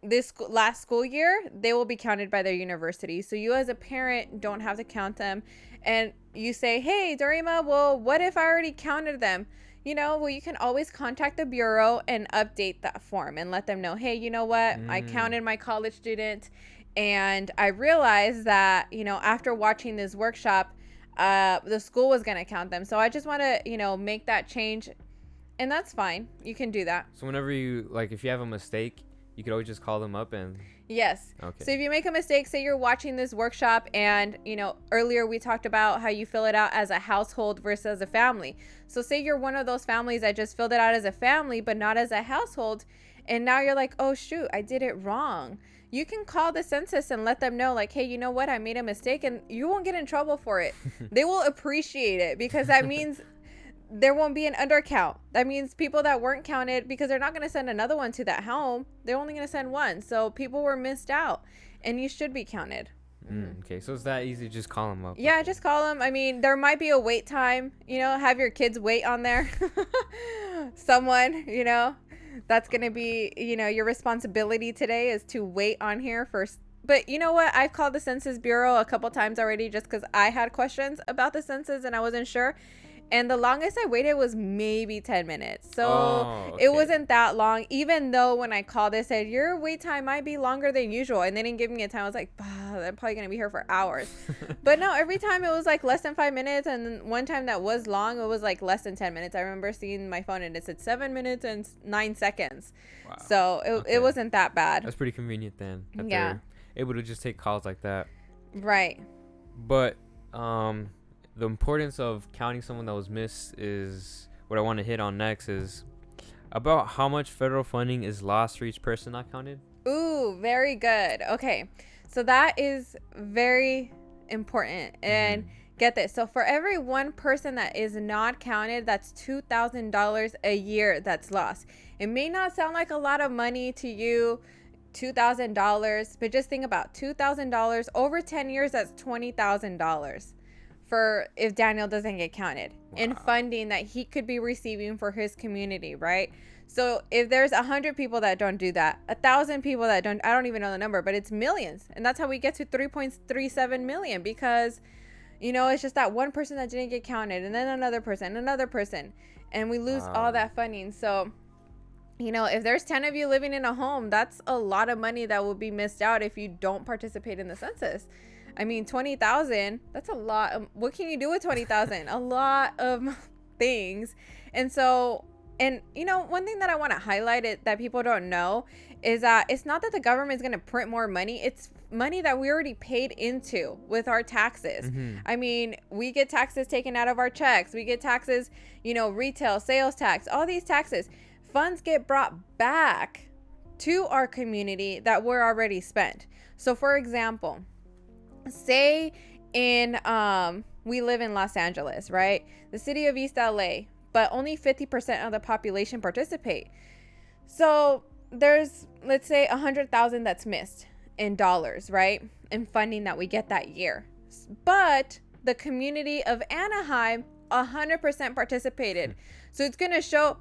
this last school year, they will be counted by their university. So you as a parent don't have to count them. And you say, hey, Dorima, well, what if I already counted them? Well, you can always contact the bureau and update that form and let them know, hey, you know what? I counted my college student and I realized that, after watching this workshop, the school was going to count them. So I just want to, make that change. And that's fine. You can do that. So whenever you, if you have a mistake, you could always just call them up and... Yes. Okay. So if you make a mistake, say you're watching this workshop and, earlier we talked about how you fill it out as a household versus a family. So say you're one of those families that just filled it out as a family, but not as a household. And now you're like, oh, shoot, I did it wrong. You can call the census and let them know, hey, you know what? I made a mistake, and you won't get in trouble for it. They will appreciate it because that means there won't be an undercount. That means people that weren't counted, because they're not going to send another one to that home. They're only going to send one. So people were missed out, and you should be counted. Okay, so it's that easy. Just call them up. Yeah, just call them. I mean, there might be a wait time. Have your kids wait on there. Someone, that's going to be, your responsibility today is to wait on here first. But you know what? I've called the Census Bureau a couple times already just because I had questions about the census and I wasn't sure. And the longest I waited was maybe 10 minutes. So It wasn't that long, even though when I called, they said, your wait time might be longer than usual. And they didn't give me a time. I was like, I'm probably going to be here for hours. But no, every time it was less than 5 minutes. And then one time that was long, it was less than 10 minutes. I remember seeing my phone and it said 7 minutes and 9 seconds. Wow. So it wasn't that bad. That's pretty convenient then. Yeah. Able to just take calls like that. Right. But, the importance of counting someone that was missed is what I want to hit on next is about how much federal funding is lost for each person not counted. Ooh, very good. Okay. So that is very important. And get this. So for every one person that is not counted, that's $2,000 a year that's lost. It may not sound like a lot of money to you, $2,000, but just think about $2,000 over 10 years, that's $20,000. For if Daniel doesn't get counted in funding that he could be receiving for his community, right? So if there's 100 people that don't do that, 1,000 people that don't, I don't even know the number, but it's millions. And that's how we get to 3.37 million because, it's just that one person that didn't get counted and then another person, and we lose all that funding. So, if there's 10 of you living in a home, that's a lot of money that will be missed out if you don't participate in the census. I mean, 20,000, that's a lot. What can you do with 20,000? A lot of things. And so, one thing that I want to highlight that people don't know is that it's not that the government is going to print more money. It's money that we already paid into with our taxes. I mean, we get taxes taken out of our checks. We get taxes, retail, sales tax, all these taxes. Funds get brought back to our community that were already spent. So, for example, say we live in Los Angeles, right? The city of East LA, but only 50% of the population participate. So there's, let's say, 100,000 that's missed in dollars, right? In funding that we get that year. But the community of Anaheim 100% participated. So it's going to show,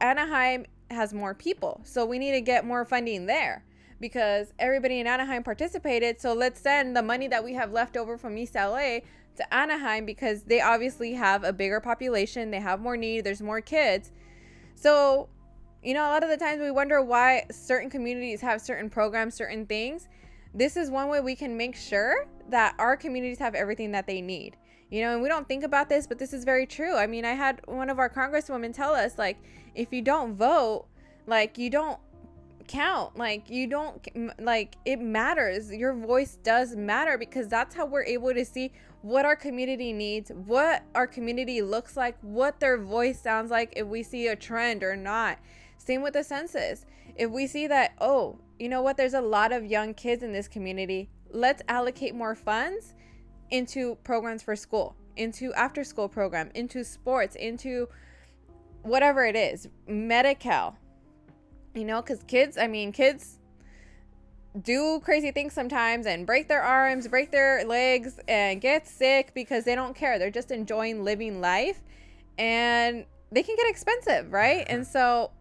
Anaheim has more people. So we need to get more funding there. Because everybody in Anaheim participated. So let's send the money that we have left over from East LA to Anaheim because they obviously have a bigger population. They have more need. There's more kids. So, a lot of the times we wonder why certain communities have certain programs, certain things. This is one way we can make sure that our communities have everything that they need. And we don't think about this, but this is very true. I mean, I had one of our congresswomen tell us, if you don't vote, you don't count. Like, you don't, like, it matters. Your voice does matter, because that's how we're able to see what our community needs, what our community looks like, what their voice sounds like, if we see a trend or not. Same with the census. If we see that, oh, you know what, there's a lot of young kids in this community, let's allocate more funds into programs for school, into after school program, into sports, into whatever it is, Medi-Cal, you know, because kids do crazy things sometimes and break their arms, break their legs, and get sick because they don't care. They're just enjoying living life, and they can get expensive, right? And so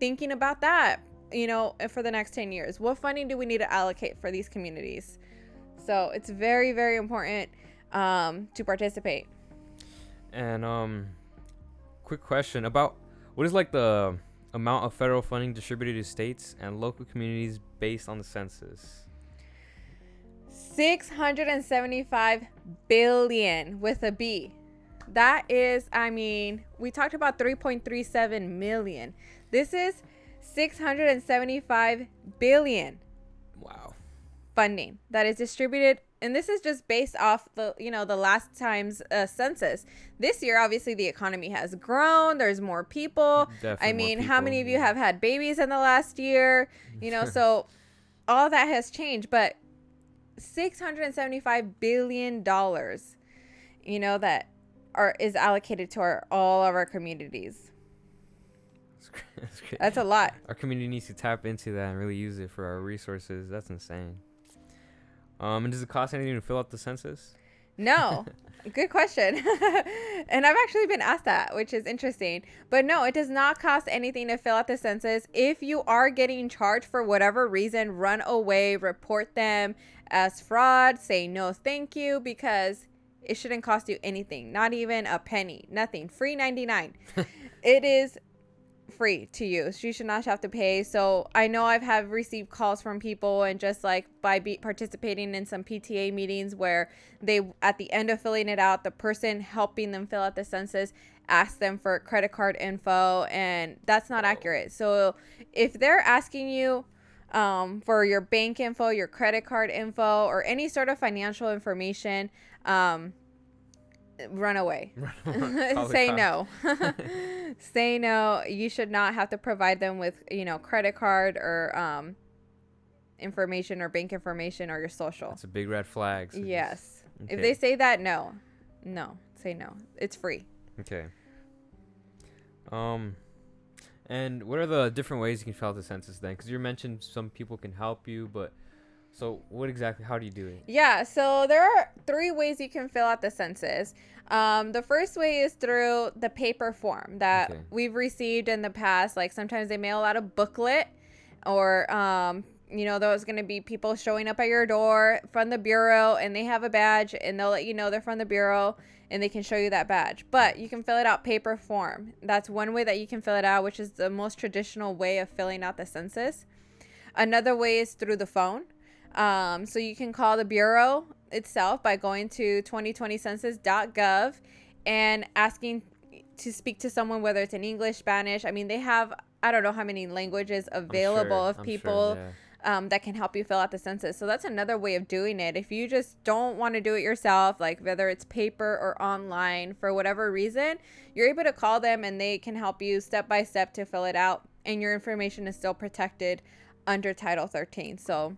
thinking about that, you know, for the next 10 years, what funding do we need to allocate for these communities? So it's very, very important to participate. And quick question about what is like the amount of federal funding distributed to states and local communities based on the census? $675 billion with a B. That is, I mean, we talked about 3.37 million. This is 675 billion. Wow. Funding that is distributed, and this is just based off the, you know, the last time's census. This year, obviously, the economy has grown. There's more people. Definitely I mean, more how people, many of you yeah. have had babies in the last year? You know, so all that has changed. But $675 billion, you know, that is allocated to all of our communities. That's great. That's a lot. Our community needs to tap into that and really use it for our resources. That's insane. And does it cost anything to fill out the census? No. Good question. And I've actually been asked that, which is interesting. But no, it does not cost anything to fill out the census. If you are getting charged for whatever reason, run away, report them as fraud, say no thank you, because it shouldn't cost you anything. Not even a penny. Nothing. Free 99. It is free to use. You should not have to pay. So I know have received calls from people, and just like by participating in some PTA meetings where they, at the end of filling it out, the person helping them fill out the census asks them for credit card info, and that's not accurate. So if they're asking you for your bank info, your credit card info, or any sort of financial information, run away. Say no. Say no. You should not have to provide them with, you know, credit card or information or bank information or your social. That's a big red flag. So Yes. Okay. If they say that, no. Say no. It's free. Okay. And what are the different ways you can fill out the census then? Because you mentioned some people can help you, but so how do you do it? Yeah, so there are 3 ways you can fill out the census. The first way is through the paper form that we've received in the past. Like sometimes they mail out a booklet, or you know, there's going to be people showing up at your door from the bureau, and they have a badge, and they'll let you know they're from the bureau, and they can show you that badge. But you can fill it out paper form. That's one way that you can fill it out, which is the most traditional way of filling out the census. Another way is through the phone. So you can call the bureau itself by going to 2020census.gov and asking to speak to someone, whether it's in English, Spanish. I mean, they have, I don't know how many languages available of people that can help you fill out the census. So that's another way of doing it. If you just don't want to do it yourself, like whether it's paper or online, for whatever reason, you're able to call them and they can help you step by step to fill it out, and your information is still protected under Title 13. So,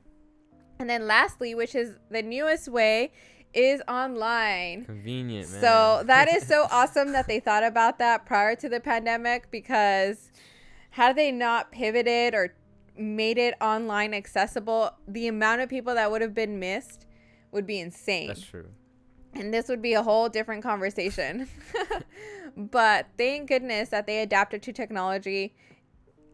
and then lastly, which is the newest way, is online. Convenient, man. So that is so awesome that they thought about that prior to the pandemic, because had they not pivoted or made it online accessible, the amount of people that would have been missed would be insane. That's true. And this would be a whole different conversation. But thank goodness that they adapted to technology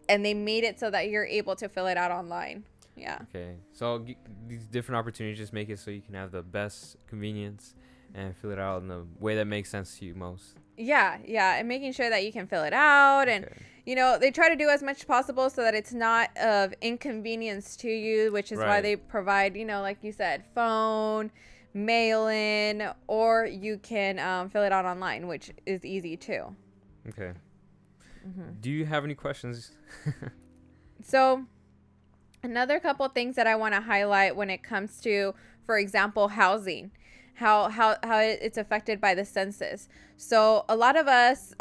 and they made it so that you're able to fill it out online. Yeah. Okay. So these different opportunities just make it so you can have the best convenience and fill it out in the way that makes sense to you most. Yeah. And making sure that you can fill it out. And, you know, they try to do as much as possible so that it's not of inconvenience to you, which is why they provide, you know, like you said, phone, mail in, or you can fill it out online, which is easy too. Okay. Mm-hmm. Do you have any questions? So Another couple things that I want to highlight when it comes to, for example, housing, how it's affected by the census. So a lot of us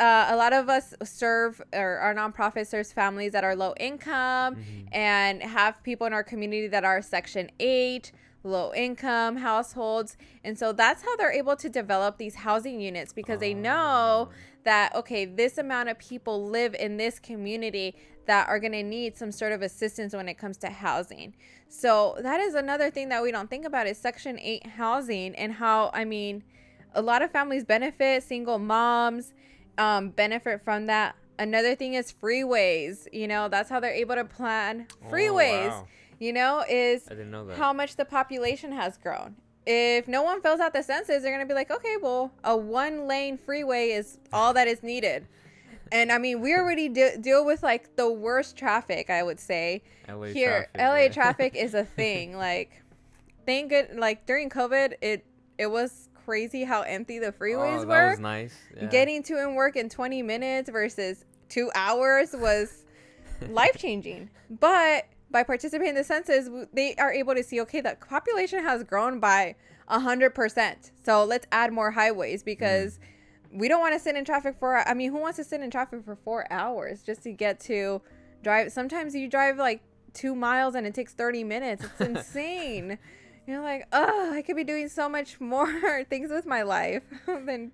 serve, or our nonprofit serves families that are low income, and have people in our community that are Section 8, low income households. And so that's how they're able to develop these housing units, because they know that, okay, this amount of people live in this community that are going to need some sort of assistance when it comes to housing. So that is another thing that we don't think about, is Section 8 housing, and how, I mean, a lot of families benefit, single moms benefit from that. Another thing is freeways. You know, that's how they're able to plan freeways. Wow. You know, is I didn't know that. how much the population has grown. If no one fills out the census, they're going to be like, okay, well, a 1-lane freeway is all that is needed. And I mean, we already deal with like the worst traffic, I would say. LA here. traffic, LA yeah. traffic is a thing. Like, thank good. Like during COVID, it was crazy how empty the freeways that were. was nice. Yeah. Getting to and work in 20 minutes versus 2 hours was life changing. But by participating in the census, they are able to see, okay, the population has grown by 100%. So let's add more highways, because we don't want to sit in traffic for, I mean, who wants to sit in traffic for 4 hours just to get to drive? Sometimes you drive like 2 miles and it takes 30 minutes. It's insane. You're like, oh, I could be doing so much more things with my life than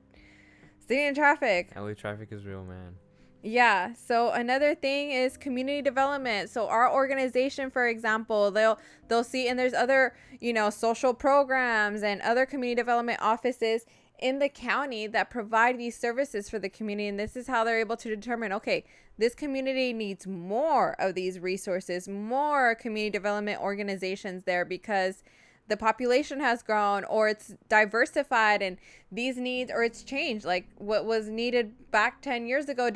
sitting in traffic. LA traffic is real, man. Yeah. So another thing is community development. So our organization, for example, they'll see, and there's other, you know, social programs and other community development offices in the county that provide these services for the community. And this is how they're able to determine, okay, this community needs more of these resources, more community development organizations there, because the population has grown, or it's diversified, and these needs, or it's changed. Like what was needed back 10 years ago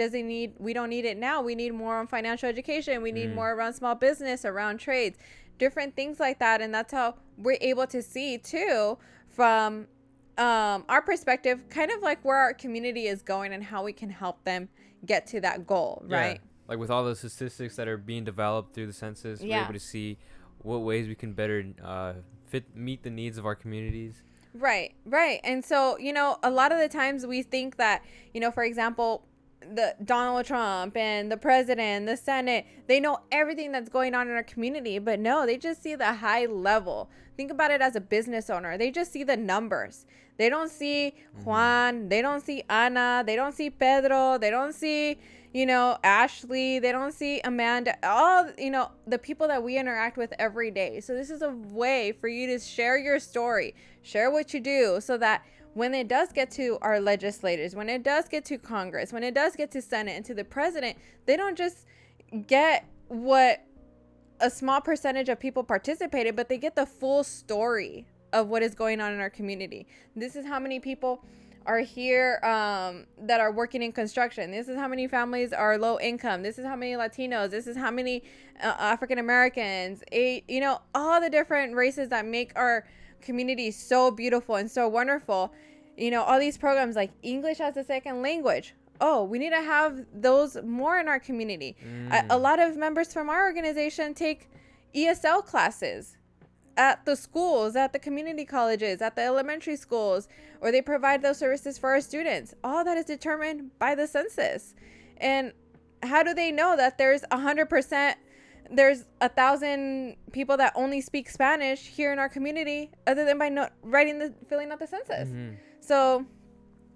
we don't need it now. We need more on financial education. We need more around small business, around trades, different things like that. And that's how we're able to see too, from our perspective, kind of like where our community is going and how we can help them get to that goal, right? Yeah. Like with all the statistics that are being developed through the census, we're able to see what ways we can better meet the needs of our communities. Right. And so, you know, a lot of the times we think that, you know, for example, the Donald Trump and the president, the Senate, they know everything that's going on in our community, but no, they just see the high level. Think about it as a business owner. They just see the numbers. They don't see Juan, they don't see Ana, they don't see Pedro, they don't see, you know, Ashley, they don't see Amanda, all, you know, the people that we interact with every day. So this is a way for you to share your story, share what you do, so that when it does get to our legislators, when it does get to Congress, when it does get to Senate and to the president, they don't just get what a small percentage of people participated, but they get the full story of what is going on in our community. This is how many people are here that are working in construction. This is how many families are low income. This is how many Latinos. This is how many African Americans. You know, all the different races that make our community so beautiful and so wonderful. You know, all these programs like English as a second language. Oh, we need to have those more in our community. A lot of members from our organization take ESL classes at the schools, at the community colleges, at the elementary schools, or they provide those services for our students. All that is determined by the census. And how do they know that there's 100%, there's 1,000 people that only speak Spanish here in our community, other than by filling out the census? So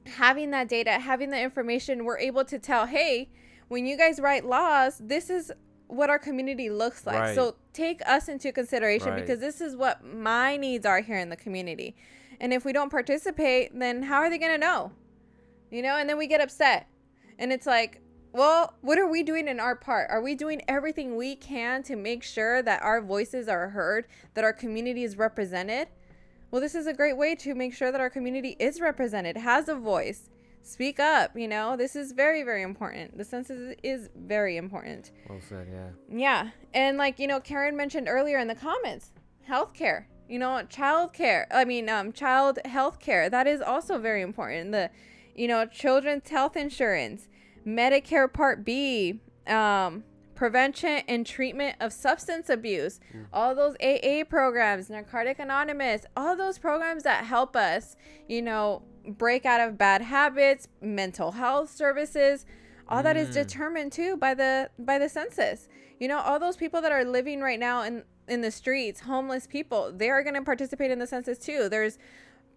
having that data, having the information, we're able to tell, hey, when you guys write laws, this is what our community looks like. Right. So take us into consideration, because this is what my needs are here in the community. And if we don't participate, then how are they going to know? You know, and then we get upset. And it's like, well, what are we doing in our part? Are we doing everything we can to make sure that our voices are heard, that our community is represented? Well, this is a great way to make sure that our community is represented, has a voice. Speak up, you know, this is very, very important. The census is very important. Well said, yeah. Yeah. And like, you know, Karen mentioned earlier in the comments, healthcare, you know, child health care. That is also very important. The, you know, children's health insurance, Medicare Part B, prevention and treatment of substance abuse, all those AA programs, Narcotic Anonymous, all those programs that help us, break out of bad habits, mental health services, all that is determined too by the census. All those people that are living right now in the streets, homeless people, they are going to participate in the census too. There's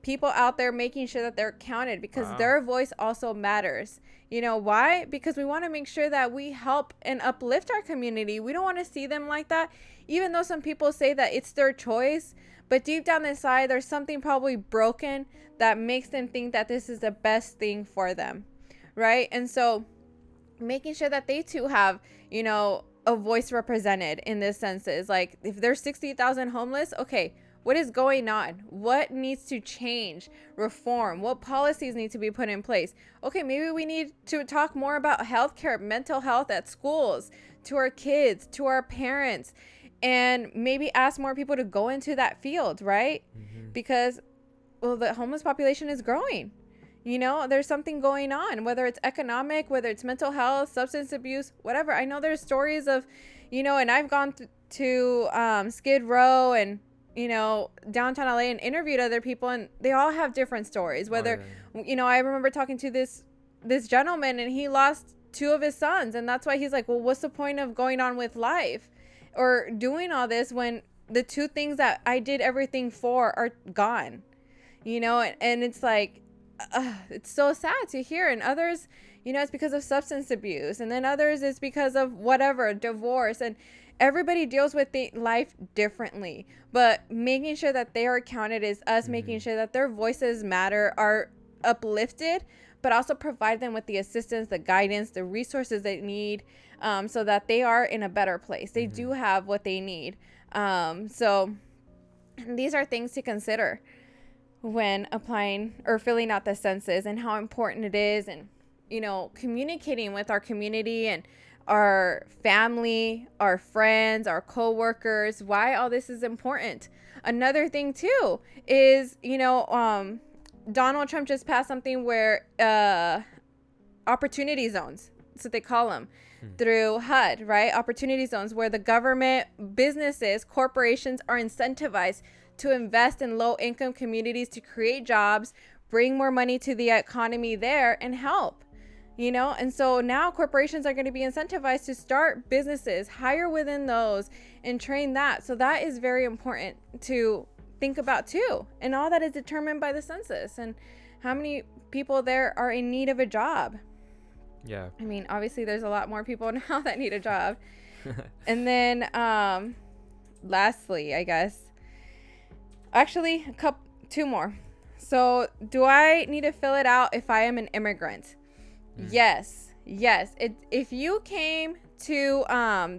people out there making sure that they're counted because their voice also matters. Why? Because we want to make sure that we help and uplift our community. We don't want to see them like that, even though some people say that it's their choice. But deep down inside, there's something probably broken that makes them think that this is the best thing for them, right? And so making sure that they too have, a voice represented in this census. Like if there's 60,000 homeless, okay, what is going on? What needs to change, reform? What policies need to be put in place? Okay, maybe we need to talk more about healthcare, mental health at schools, to our kids, to our parents, and maybe ask more people to go into that field, right? Because, the homeless population is growing. There's something going on, whether it's economic, whether it's mental health, substance abuse, whatever. I know there's stories of, and I've gone to Skid Row and, downtown LA and interviewed other people, and they all have different stories. Whether, I remember talking to this gentleman, and he lost 2 of his sons, and that's why he's like, well, what's the point of going on with life or doing all this when the 2 things that I did everything for are gone, and it's like, it's so sad to hear. And others, it's because of substance abuse, and then others it's because of whatever, divorce, and everybody deals with life differently. But making sure that they are counted is us making sure that their voices matter, are uplifted, but also provide them with the assistance, the guidance, the resources they need, so that they are in a better place. They do have what they need. So these are things to consider when applying or filling out the census, and how important it is, and communicating with our community and our family, our friends, our co-workers, why all this is important. Another thing too is, Donald Trump just passed something where opportunity zones, that's what they call them, through HUD, right? Opportunity zones where the government, businesses, corporations are incentivized to invest in low-income communities to create jobs, bring more money to the economy there, and help. And so now corporations are going to be incentivized to start businesses, hire within those, and train that. So that is very important to think about too. And all that is determined by the census and how many people there are in need of a job. Yeah. I mean, obviously there's a lot more people now that need a job. And then lastly, I guess, actually two more. So do I need to fill it out if I am an immigrant? Yes. If you came to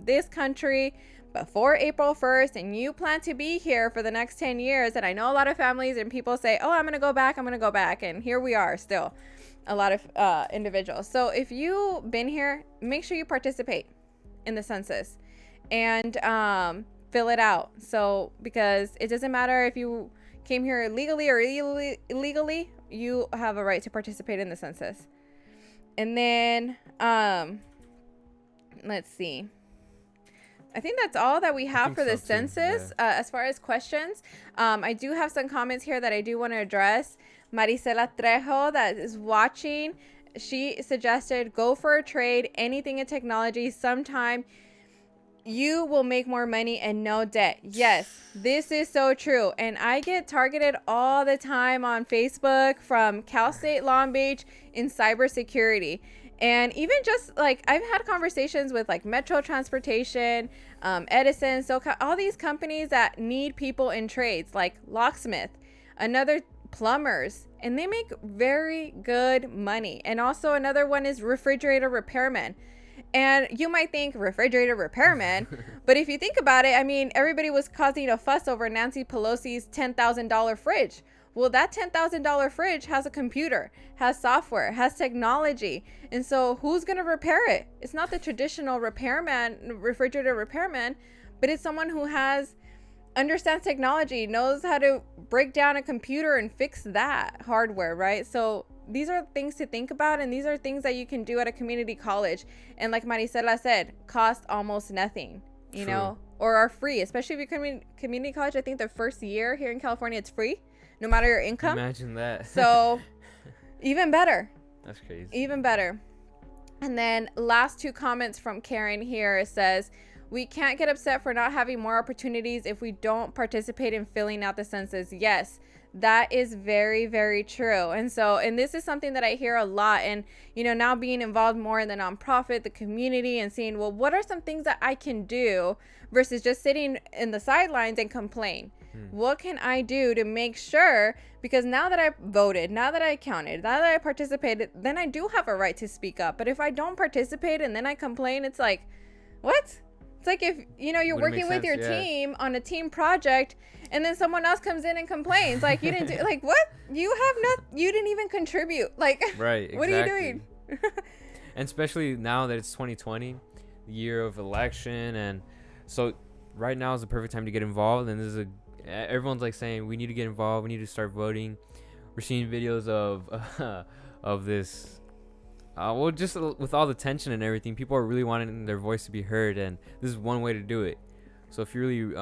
this country before April 1st and you plan to be here for the next 10 years, and I know a lot of families and people say, oh, I'm going to go back. And here we are still, a lot of individuals. So if you've been here, make sure you participate in the census and fill it out. So because it doesn't matter if you came here legally or illegally, you have a right to participate in the census. And then, let's see. I think that's all that we have for the census. As far as questions, I do have some comments here that I do want to address. Marisela Trejo, that is watching, she suggested go for a trade, anything in technology. Sometime you will make more money and no debt. Yes, this is so true. And I get targeted all the time on Facebook from Cal State Long Beach in cybersecurity. And even just like I've had conversations with like Metro Transportation, Edison, SoCal, all these companies that need people in trades like locksmith, another plumbers, and they make very good money. And also another one is refrigerator repairman. And you might think refrigerator repairman, but if you think about it, I mean, everybody was causing a fuss over Nancy Pelosi's $10,000 fridge. Well, that $10,000 fridge has a computer, has software, has technology. And so who's going to repair it? It's not the traditional refrigerator repairman, but it's someone who understands technology, knows how to break down a computer and fix that hardware, right? So these are things to think about, and these are things that you can do at a community college. And like Maricela said, cost almost nothing, you know, or are free, especially if you're community college. I think the first year here in California, it's free, no matter your income. Imagine that. So even better. That's crazy. Even better. And then last 2 comments from Karen here. It says, we can't get upset for not having more opportunities if we don't participate in filling out the census. Yes, that is very, very true. And this is something that I hear a lot. And, you know, now being involved more in the nonprofit, the community, and seeing, well, what are some things that I can do versus just sitting in the sidelines and complain? What can I do to make sure? Because now that I voted, now that I counted, now that I participated, then I do have a right to speak up. But if I don't participate and then I complain, it's like, what? It's like if, you know, you're working with your team on a team project and then someone else comes in and complains. Like, you didn't do, like, what? You didn't even contribute. Like, right, what are you doing? And especially now that it's 2020, the year of election. And so right now is the perfect time to get involved. And this is everyone's like saying, we need to get involved. We need to start voting. We're seeing videos of this. Well, just with all the tension and everything, people are really wanting their voice to be heard, and this is one way to do it. So if you're really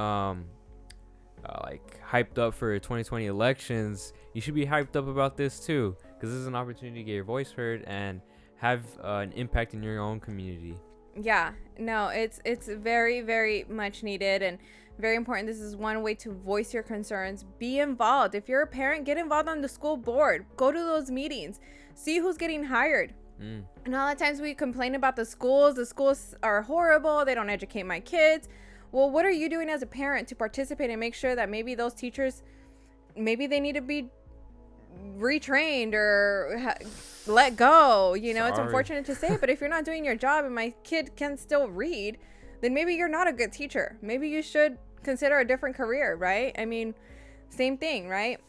like hyped up for 2020 elections, you should be hyped up about this too, because this is an opportunity to get your voice heard and have an impact in your own community. Yeah, no, it's very, very much needed and very important. This is one way to voice your concerns. Be involved. If you're a parent, get involved on the school board. Go to those meetings. See who's getting hired. And a lot of times we complain about the schools. The schools are horrible. They don't educate my kids. Well, what are you doing as a parent to participate and make sure that maybe those teachers, maybe they need to be retrained or let go? You know, It's unfortunate to say, but if you're not doing your job and my kid can still read, then maybe you're not a good teacher. Maybe you should consider a different career, right? I mean, same thing, right?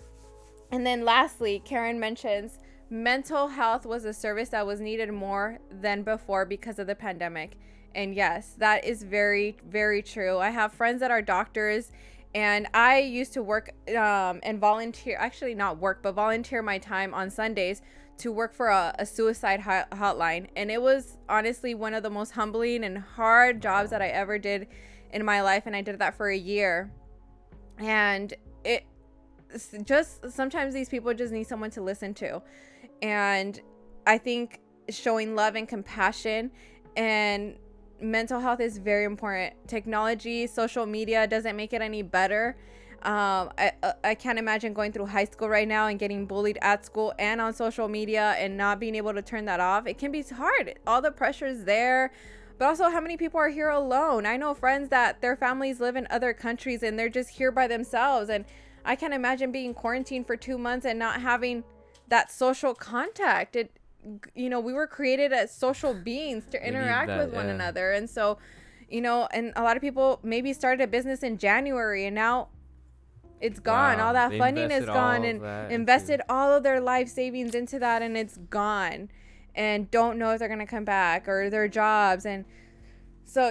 And then lastly, Karen mentions mental health was a service that was needed more than before because of the pandemic. And yes, that is very, very true. I have friends that are doctors, and I used to work and volunteer, actually not work, but volunteer my time on Sundays to work for a suicide hotline. And it was honestly one of the most humbling and hard jobs that I ever did in my life. And I did that for a year. And it just, sometimes these people just need someone to listen to. And I think showing love and compassion and mental health is very important. Technology, social media doesn't make it any better. I can't imagine going through high school right now and getting bullied at school and on social media and not being able to turn that off. It can be hard. All the pressure's there. But also, how many people are here alone? I know friends that their families live in other countries and they're just here by themselves. And I can't imagine being quarantined for 2 months and not having that social contact. We were created as social beings to interact with one another. And so, and a lot of people maybe started a business in January and now it's gone. All that funding is gone and invested all of their life savings into that, and it's gone, and don't know if they're going to come back or their jobs. And so,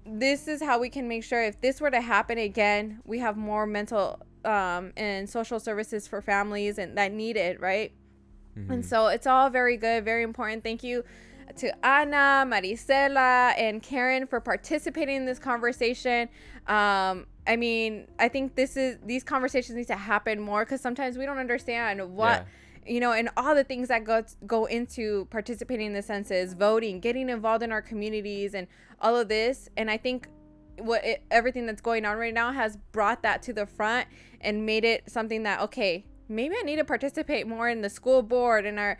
this is how we can make sure if this were to happen again, we have more mental and social services for families and that need it, right? Mm-hmm. And so it's all very good, very important. Thank you to Ana, Maricela, and Karen for participating in this conversation. I think these conversations need to happen more, because sometimes we don't understand what, and all the things that go into participating in the census, voting, getting involved in our communities, and all of this. And I think everything that's going on right now has brought that to the front and made it something that, okay, maybe I need to participate more in the school board and our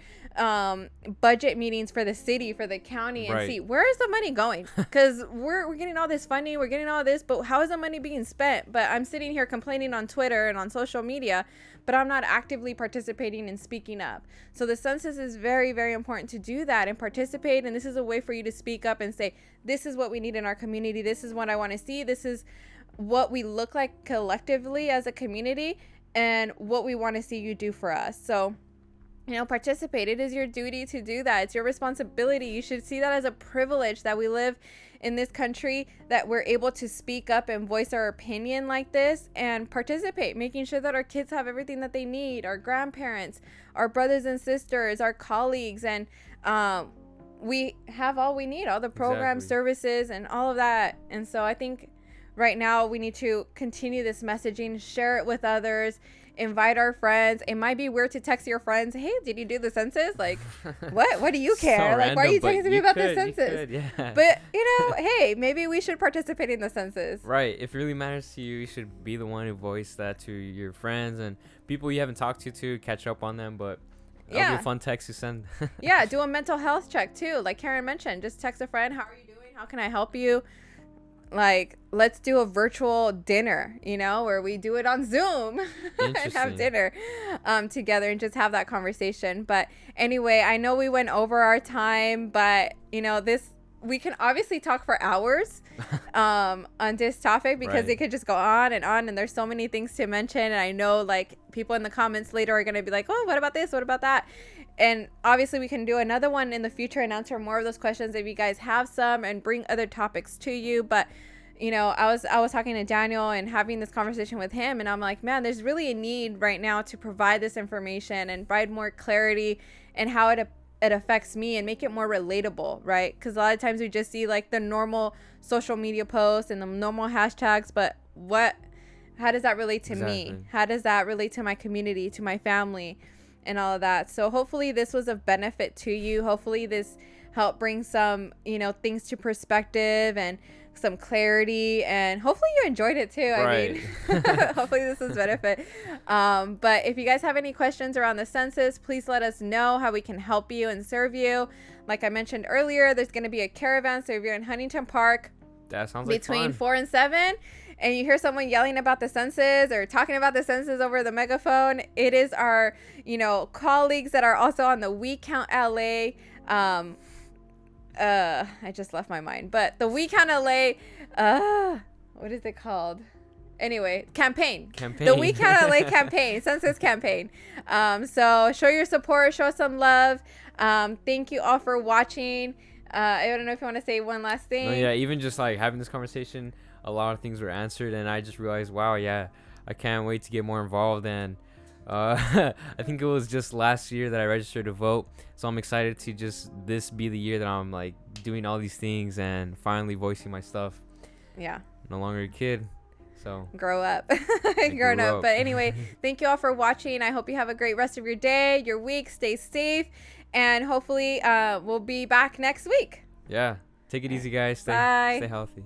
budget meetings for the city, for the county, and see where is the money going? Because we're getting all this funding, we're getting all this, but how is the money being spent? But I'm sitting here complaining on Twitter and on social media, but I'm not actively participating and speaking up. So the census is very, very important to do that and participate. And this is a way for you to speak up and say, this is what we need in our community. This is what I want to see. This is what we look like collectively as a community, and what we want to see you do for us. So participate. It is your duty to do that. It's your responsibility. You should see that as a privilege that we live in this country, that we're able to speak up and voice our opinion like this and participate, making sure that our kids have everything that they need, our grandparents, our brothers and sisters, our colleagues, and we have all we need, all the programs, services, and all of that. And so I think right now we need to continue this messaging, share it with others, invite our friends. It might be weird to text your friends, hey, did you do the census? Like, what do you care? So like, why are you random, texting me about the census? Yeah. But hey, maybe we should participate in the census. Right. If it really matters to you, you should be the one who voice that to your friends and people you haven't talked to catch up on them. But that'll be a fun text to send. Yeah, do a mental health check too, like Karen mentioned. Just text a friend, how are you doing, how can I help you? Like, let's do a virtual dinner, where we do it on Zoom and have dinner together and just have that conversation. But anyway, I know we went over our time, but we can obviously talk for hours on this topic, because it could just go on, and there's so many things to mention. And I know, like, people in the comments later are going to be like, oh, what about this? What about that? And obviously we can do another one in the future and answer more of those questions if you guys have some, and bring other topics to you. But I was talking to Daniel and having this conversation with him, and I'm like, man, there's really a need right now to provide this information and provide more clarity and how it affects me, and make it more relatable, right? Because a lot of times we just see like the normal social media posts and the normal hashtags, but how does that relate to me? How does that relate to my community, to my family, and all of that? So hopefully this was of benefit to you. Hopefully this helped bring some, things to perspective and some clarity, and hopefully you enjoyed it too. Right. I mean, hopefully this was benefit. But if you guys have any questions around the census, please let us know how we can help you and serve you. Like I mentioned earlier, there's going to be a caravan. So if you're in Huntington Park, that sounds like between fun. 4 and 7, and you hear someone yelling about the census or talking about the census over the megaphone, it is our, colleagues that are also on the We Count LA. I just left my mind, but the We Count LA, what is it called? Anyway, campaign. The We Count LA campaign, census campaign. So show your support, show some love. Thank you all for watching. I don't know if you want to say one last thing. No, yeah, even just like having this conversation, a lot of things were answered, and I just realized, wow, yeah, I can't wait to get more involved. And I think it was just last year that I registered to vote, so I'm excited to just this be the year that I'm like doing all these things and finally voicing my stuff. Yeah, no longer a kid, so grow up. Grown up. But anyway, thank you all for watching. I hope you have a great rest of your day, your week. Stay safe, and hopefully we'll be back next week. Yeah, take it easy, guys. Stay healthy.